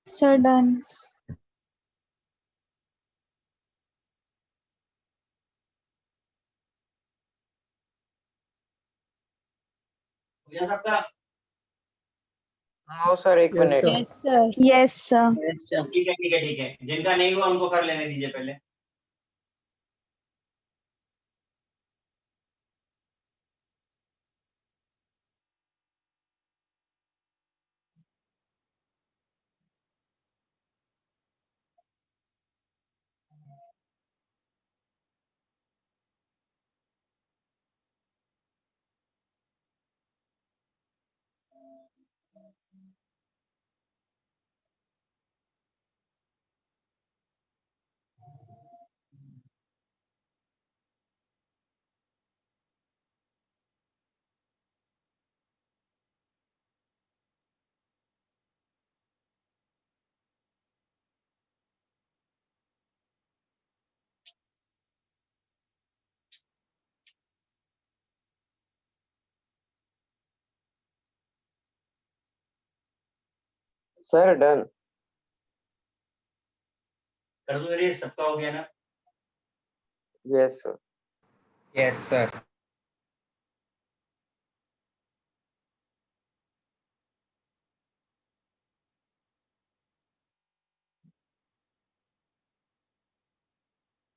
Sir, done. हो गया सबका? नो सर, एक Yes, minute. sir. Yes, sir. Yes, sir. Yes, sir. ठीक है ठीक है ठीक है, जिनका नहीं हुआ उनको कर लेने दीजिए पहले। Sir done. कर दो मेरे, सबका हो गया ना? Yes sir. Yes sir.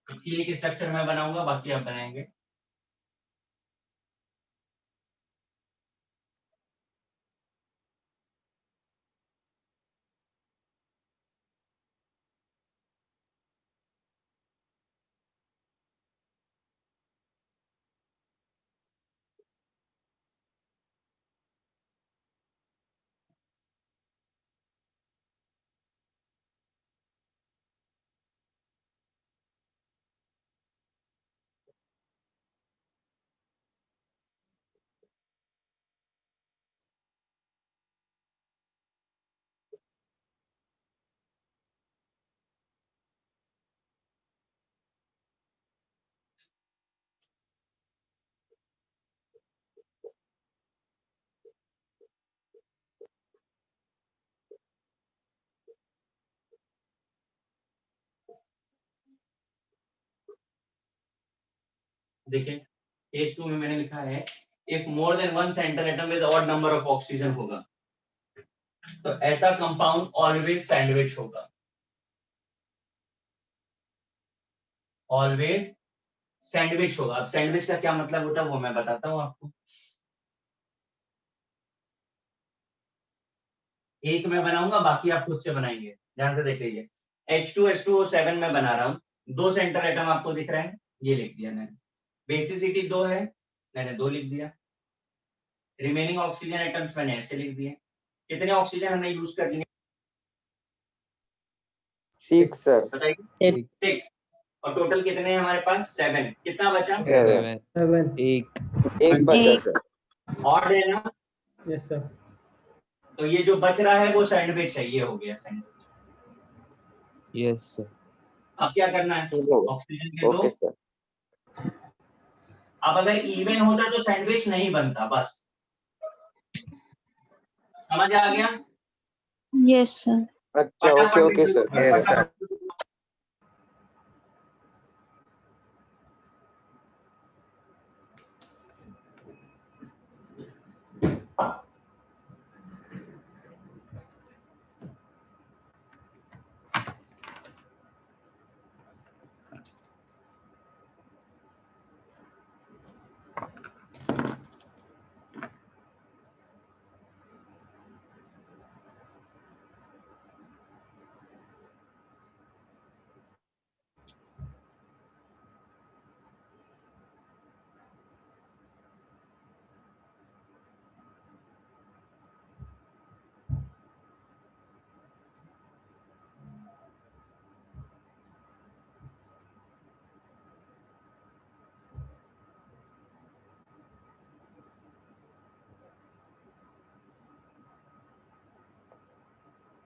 इसकी एक स्ट्रक्चर मैं बनाऊंगा, बाकी आप बनाएंगे। देखिए केस 2 में मैंने लिखा है if more than one centre atom with odd number of oxygen होगा तो ऐसा कंपाउंड ऑलवेज सैंडविच होगा। ऑलवेज सैंडविच होगा। अब सैंडविच का क्या मतलब होता है वो मैं बताता हूँ आपको। एक मैं बनाऊंगा, बाकी आप खुद से बनाएंगे। ध्यान से देख लीजिए। H2H2O7 में बना रहा हूँ, 2 सेंटर एटम आपको दिख रहे हैं, ये लिख दिया मैंने। बेसिसिटी 2 है, मैंने 2 लिख दिया। रिमेनिंग ऑक्सीजन एटम्स मैंने ऐसे लिख दिए। कितने ऑक्सीजन हमने यूज कर लिए? 6 सर। बताइए। 6 और टोटल कितने हैं हमारे पास? 7। कितना बचा? 7। 7. एक बचा सर। ऑड है ना? Yes, sir. तो ये जो बच रहा है वो सैंडविच है, ये हो गया सैंडविच। Yes sir. अब क्या करना है? ठीक होगा। ऑक्सीजन के 2। Okay sir. अब अगर इवन होता तो सैंडविच नहीं बनता, बस समझ आ गया? Yes, sir. अच्छा okay okay sir. Yes sir.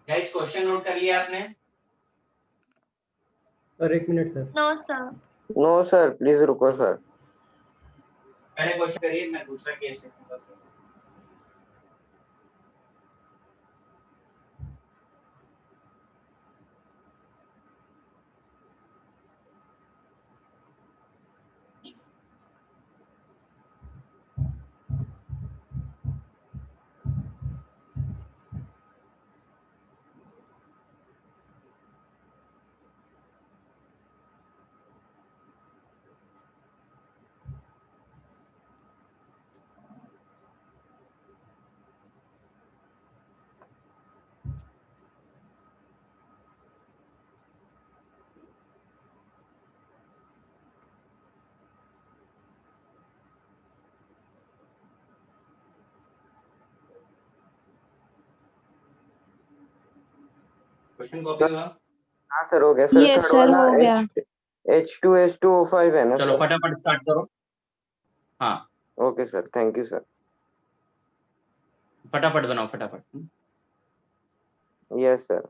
Guys question note कर लिया आपने? Sir, 1 minute, sir. No, sir. No sir, please रुको सर। पहले क्वेश्चन करिए, मैं दूसरा केस लिखूंगा। क्वेश्चन कॉपी हुआ? हाँ सर हो गया सर। Yes, थर्ड sir, वाला हो गया। H2SO5 है ना चलो सर? फटाफट स्टार्ट करो। हाँ okay sir, thank you sir. फटाफट बनाओ फटाफट। Yes sir.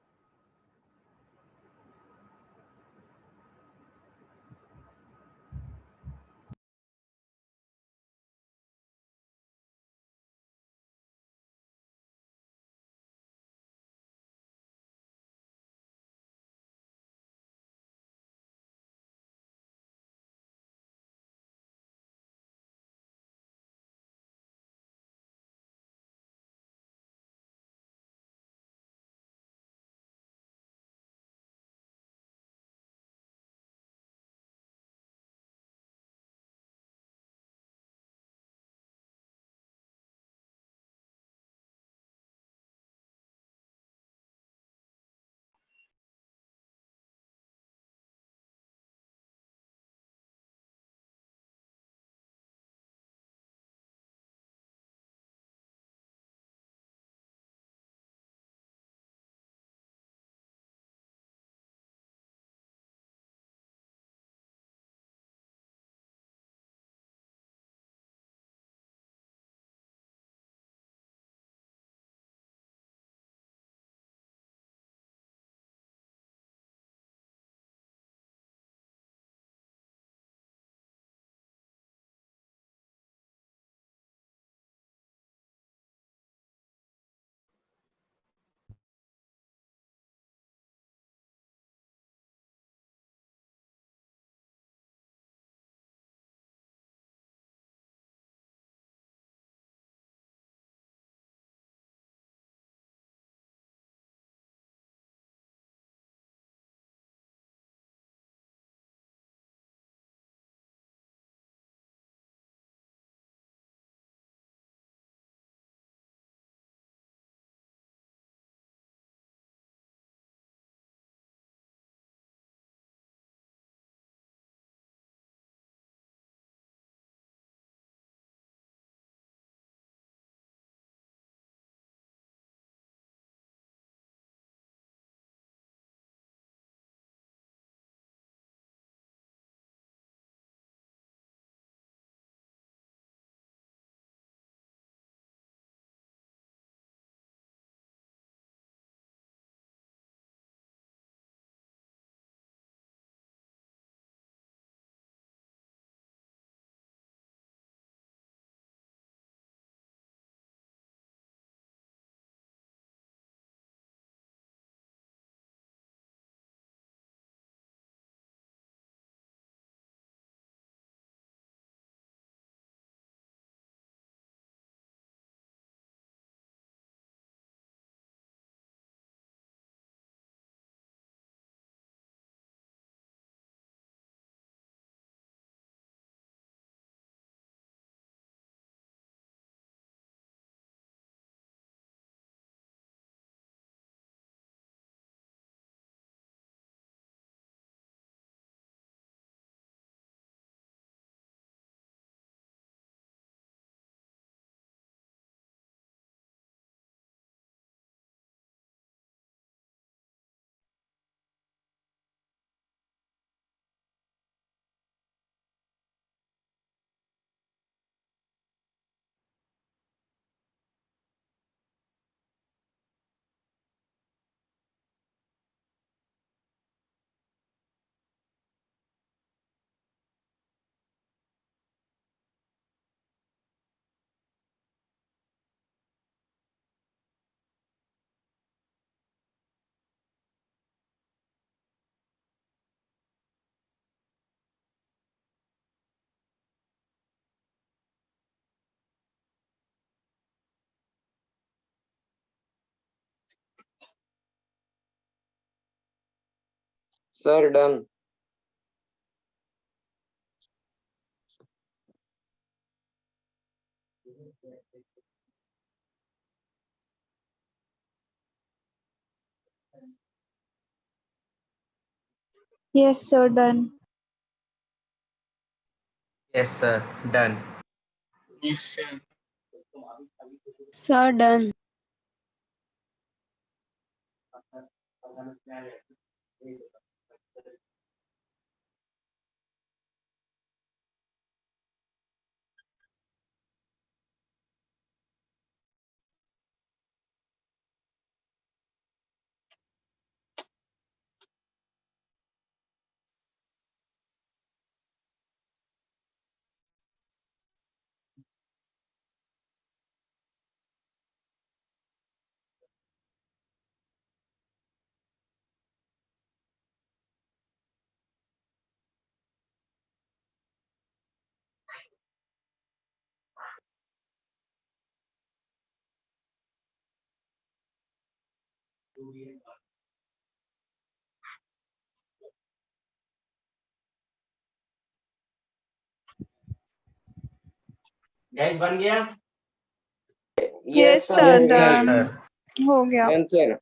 Sir done. Yes, sir, done. Yes sir done. Yes, sir. Sir, done. समझ में आ जाएगा। गैस बन गया? Yes, sir. Yes, Done. sir. हो गया. Done, sir.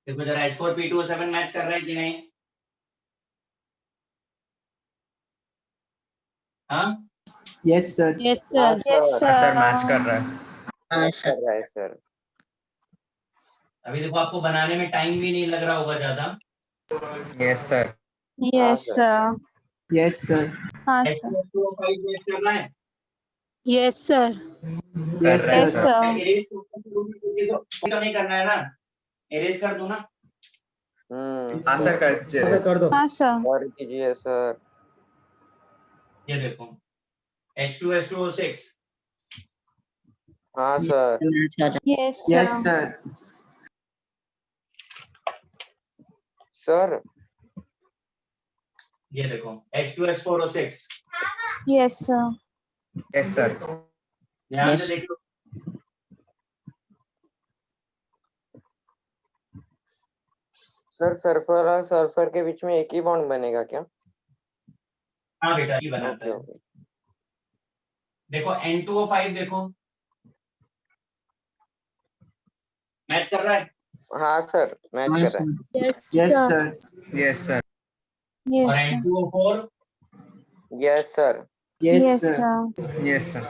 देखो जरा H4P2O7 मैच कर रहा है कि नहीं? हाँ Yes, sir. Yes, हाँ, sir. Yes, sir. हाँ सर, sir. मैच कर रहा है. हाँ Match सर कर रहा है, sir. अभी देखो आपको बनाने में टाइम भी नहीं लग रहा होगा ज्यादा। Yes, sir. Yes, sir. sir. Yes, sir. हाँ, sir. H2O5 मैच करना है? Yes, sir. Yes, कर रहा है, Yes, sir. sir. एरेज तो नहीं करना है ना? एरेज कर दूं ना? हाँ सर, कर हाँ सर, कर दो. हाँ, sir. कर दीजिए, sir. ये देखो H2H2O6 हाँ, sir. मैच आ जाए। Yes, Yes, sir. sir. Sir. ये देखो H2H4O6 Yes, sir. Yes, sir. ध्यान से Yes. देखो। सर सल्फर और सल्फर के बीच में एक ही बॉन्ड बनेगा क्या? हाँ बेटा ये बनाता ओके है। ओके. देखो N2O5 देखो मैच कर रहा है हाँ सर, मैच हाँ कर रहा है. Sir Yes, Yes, sir. sir. Yes, sir. Yes, और sir. N2O4 Yes, sir. Yes, Yes, sir. sir. Yes, sir.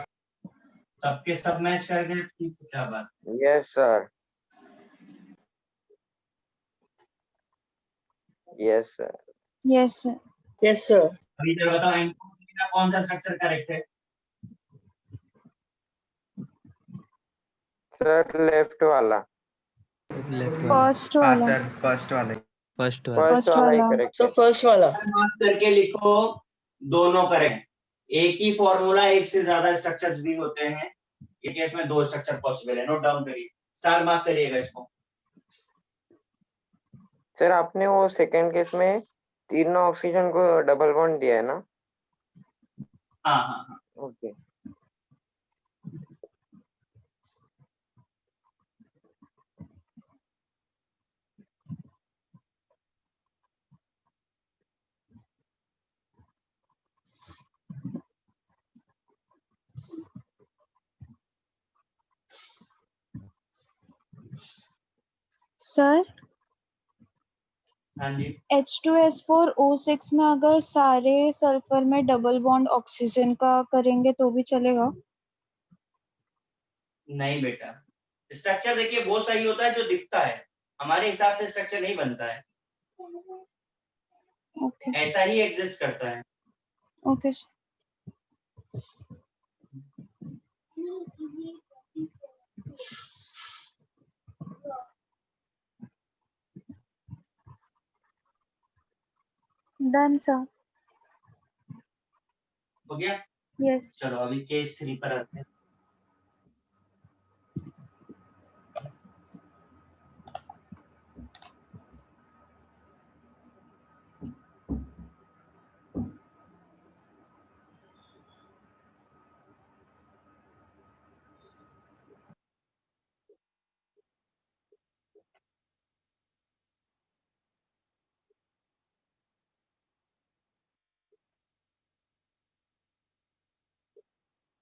सबके सब मैच कर गए, ठीक है, क्या बात। Yes, sir. Yes, sir. Yes, sir. Yes sir अभी जरा बताओ N2O3 का कौन सा स्ट्रक्चर करेक्ट है? सर लेफ्ट वाला. First हाँ वाला. सर, फर्स्ट वाले. फर्स्ट फर्स्ट First वाला ही वाला. करेक्ट सर है. फर्स्ट वाला मार्क करके लिखो, दोनों करेक्ट। एक ही फॉर्मूला एक से ज्यादा स्ट्रक्चर्स भी होते हैं, ये केस में दो स्ट्रक्चर पॉसिबल है, नोट डाउन करिए, स्टार मार्क करिएगा इसको। सर आपने वो सेकंड केस में तीनों ऑक्सीजन को डबल बॉन्ड दिया है ना? हाँ हाँ हाँ ओके. Sir, हाँ जी। H2S4O6 में अगर सारे सल्फर में डबल बॉन्ड ऑक्सीजन का करेंगे तो भी चलेगा? नहीं बेटा, स्ट्रक्चर देखिए वो सही होता है जो दिखता है, हमारे हिसाब से स्ट्रक्चर नहीं बनता है, Okay. ऐसा ही एग्जिस्ट करता है। Okay. sir. Done, sir. हो गया? Yes. चलो अभी केस 3 पर आते हैं।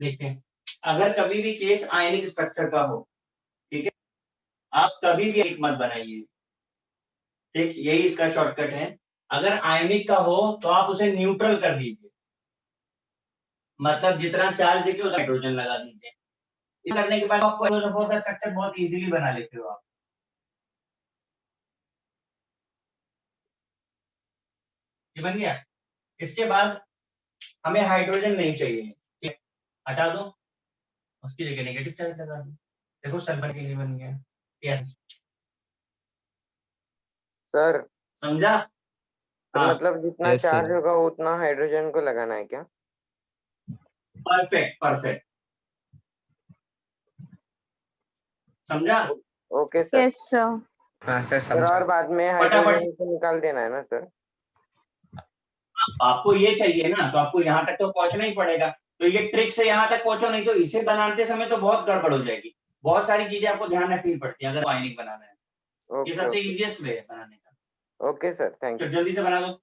देखिए अगर कभी भी केस आयनिक स्ट्रक्चर का हो, ठीक है, आप कभी भी एक मत बनाइए, ठीक, यही इसका शॉर्टकट है। अगर आयनिक का हो तो आप उसे न्यूट्रल कर दीजिए, मतलब जितना चार्ज देके उतना हाइड्रोजन लगा दीजिए। ये करने के बाद आपको H2SO4 का स्ट्रक्चर बहुत इजीली बना लेते हो आप। ये बन गया। इसके बाद हमें हाइड्रोजन नहीं चाहिए, ठीक है, हटा दो, उसकी जगह नेगेटिव चार्ज लगा दो। देखो सल्फर के लिए बन गया। यस सर समझा? तो हाँ मतलब जितना Yes, sir. चार्ज होगा उतना हाइड्रोजन को लगाना है क्या? परफेक्ट परफेक्ट, समझा? Okay sir. Yes sir. हाँ सर सर और समझा। बाद में फटाफट हाइड्रोजन को निकाल देना है ना सर? आपको ये चाहिए ना, तो आपको यहाँ तक तो पहुंचना ही पड़ेगा। तो ये ट्रिक से यहाँ तक पहुंचो, नहीं तो इसे बनाते समय तो बहुत गड़बड़ हो जाएगी। बहुत सारी चीजें आपको ध्यान रखनी पड़ती है अगर आयनिक बनाना है। ये ओके सबसे ओके इजीएस्ट वे है बनाने का। ओके सर, थैंक तो यू। जल्दी से बना दो।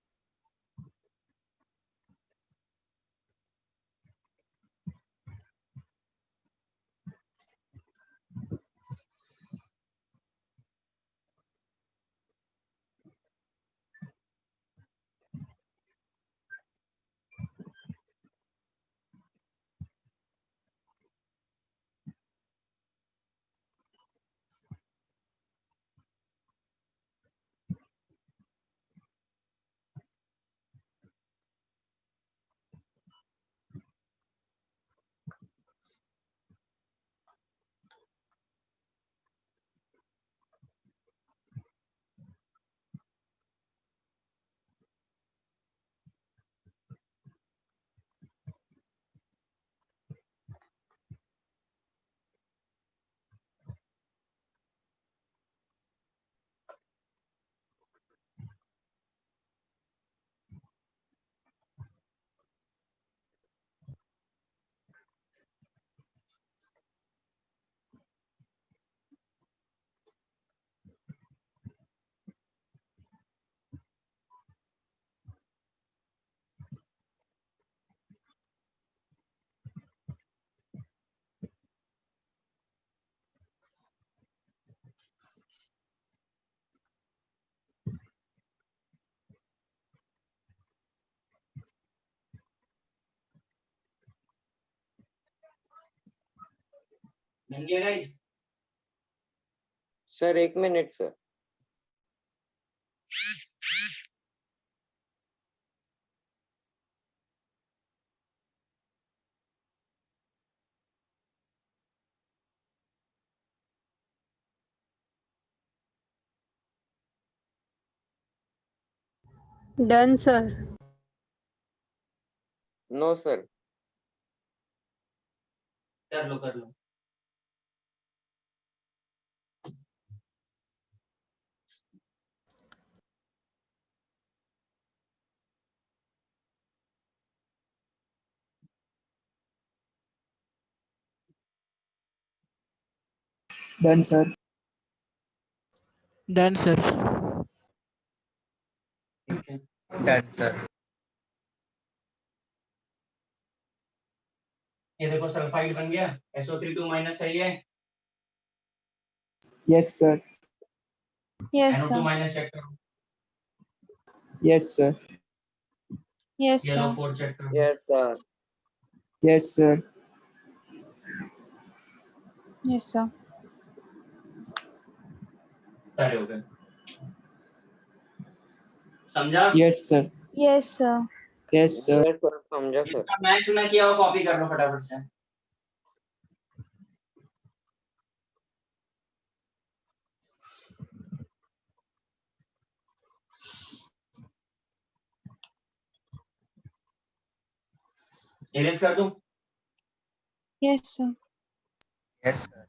बन गया गाइस? Sir 1 minute sir. Done sir. No sir. कर लो कर लो। Done, sir. Done sir. ठीक है, डन सर। ये देखो सल्फाइड बन गया। SO3 2- सही है। Yes, sir. Yes NO2 sir. Minus check करो। Yes, sir. Yes yellow sir. 4 check करो। Yes sir. Yes, sir. Yes sir. सारे हो गए। समझा? Yes, sir. Yes sir. Yes, sir. Yes sir, समझा सर। इसका मैच ना किया हो कॉपी कर लो फटाफट से। इरेज कर दूं? Yes sir. Yes sir.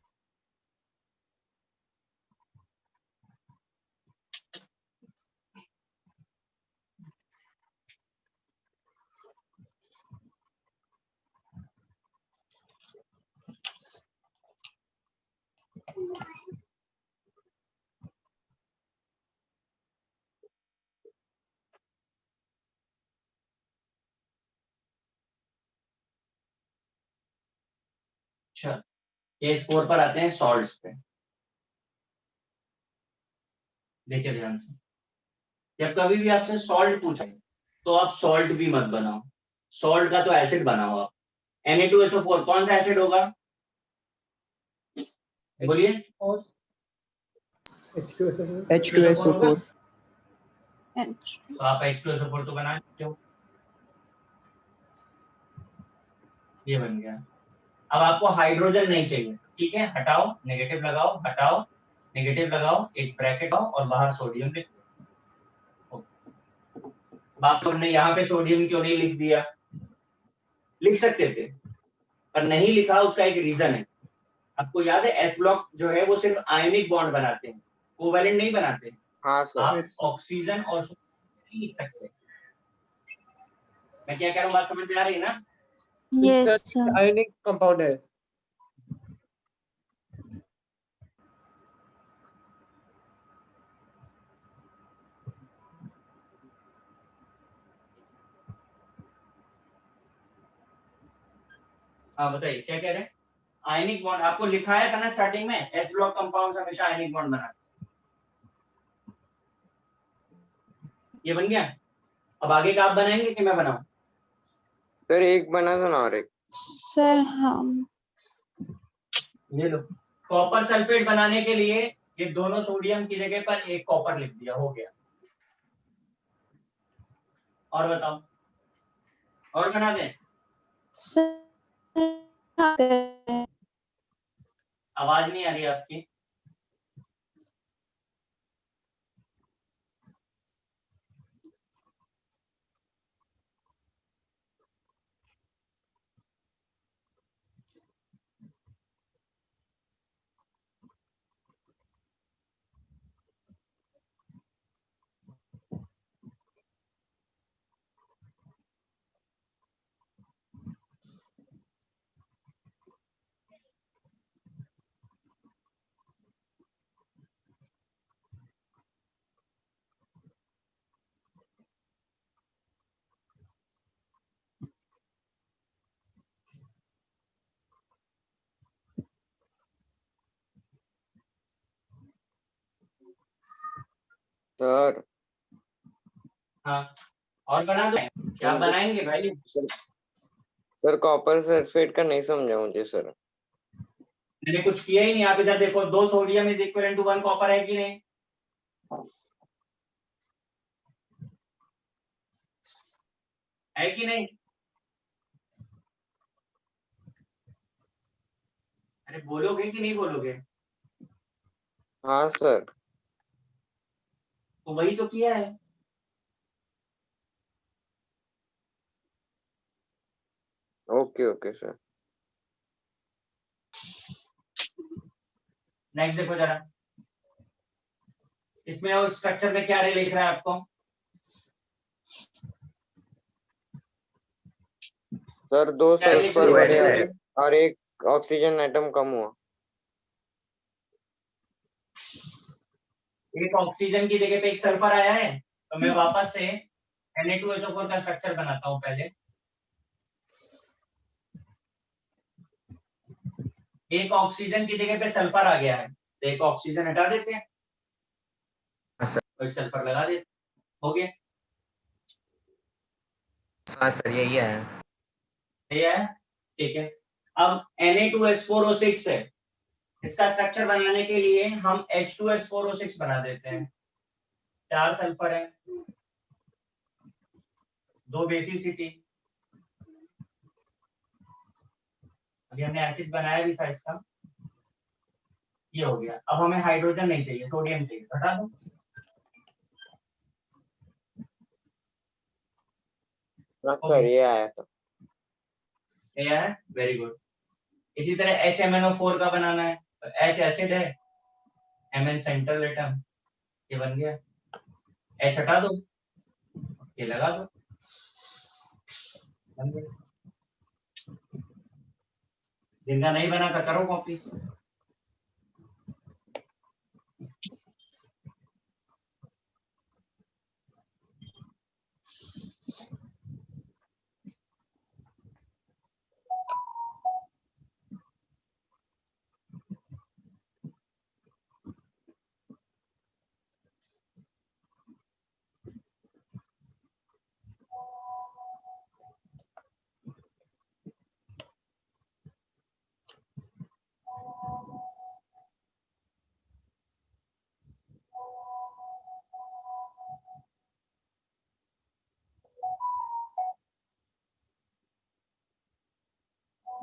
चल केस 4 पर आते हैं सॉल्ट्स पे। देखिए ध्यान से, जब कभी भी आपसे सॉल्ट पूछे तो आप सॉल्ट भी मत बनाओ, सॉल्ट का तो एसिड बनाओ आप। Na2SO4 कौन सा एसिड होगा, बोलिए। H2SO4 तो आप H2SO4 तो बना सकते हो, ये बन गया। अब आपको हाइड्रोजन नहीं चाहिए, ठीक है, हटाओ, नेगेटिव लगाओ, हटाओ, नेगेटिव लगाओ, एक ब्रैकेट आओ और बाहर सोडियम लिख दो। बाप ने यहाँ पे सोडियम क्यों नहीं लिख दिया, लिख सकते थे पर नहीं लिखा, उसका एक रीजन है। आपको याद है एस ब्लॉक जो है वो सिर्फ आयनिक बॉन्ड बनाते हैं, कोवैलेंट नहीं बनाते। हाँ सर। आप ऑक्सीजन और नहीं लिख सकते। मैं क्या कह रहा हूँ, बात समझ में आ रही है ना? Yes sir. आयनिक कंपाउंड है। हाँ बताइए क्या कह रहे हैं। आयनिक बॉन्ड आपको लिखाया था ना स्टार्टिंग में, एस ब्लॉक कंपाउंड्स हमेशा आयनिक बॉन्ड बनाते हैं। ये बन गया। अब आगे का आप बनाएंगे कि मैं बनाऊं? सर एक बना दो ना और एक। सर हम ये लो, कॉपर सल्फेट बनाने के लिए ये दोनों सोडियम की जगह पर एक कॉपर लिख दिया, हो गया। और बताओ, और बना दें? सर आवाज नहीं आ रही आपकी। सर हाँ और बना दो, क्या बनाएंगे भाई? सर कॉपर सल्फेट का नहीं समझा मुझे सर। मैंने कुछ किया ही नहीं। आप इधर देखो, 2 sodium is equal to 1 copper है कि नहीं? है कि नहीं? अरे बोलोगे कि नहीं बोलोगे? हाँ सर। तो वही तो किया है। Okay okay sir. नेक्स्ट देखो जरा, इसमें और स्ट्रक्चर में क्या लिख रहा है आपको? सर 2 क्या लिख सल्फर रहा बढ़े है? और एक ऑक्सीजन एटम कम हुआ। एक ऑक्सीजन की जगह पे एक सल्फर आया है, तो मैं वापस से Na2SO4 का स्ट्रक्चर बनाता हूं। पहले एक ऑक्सीजन की जगह पे सल्फर आ गया है, तो एक ऑक्सीजन हटा देते हैं, तो एक सल्फर लगा देते, हो गया। हाँ सर यही है। ये है, ठीक है। अब Na2S4O6 है, इसका स्ट्रक्चर बनाने के लिए हम H2S4O6 बना देते हैं। 4 सल्फर है, 2 बेसिसिटी। अभी हमने एसिड बनाया भी था इसका, ये हो गया। अब हमें हाइड्रोजन नहीं चाहिए, सोडियम चाहिए, हटा दो। सर ये आया था। ये है, वेरी गुड। इसी तरह HMnO4 का बनाना है, तो H एसिड है, Mn सेंट्रल एटम, ये बन गया। H हटा दो, ये लगा दो, बन गया। जिनका नहीं बना था करो copy.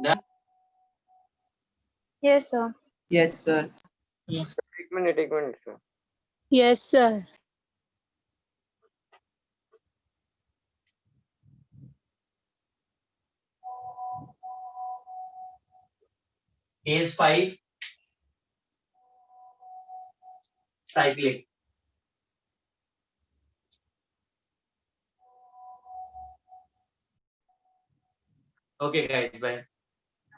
Done? Yes, sir. Yes, sir. Yes. एक minute sir. Yes, sir. Case 5. Cyclic. Okay, guys. Bye.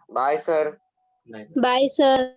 Bye, sir. Bye. Bye, sir.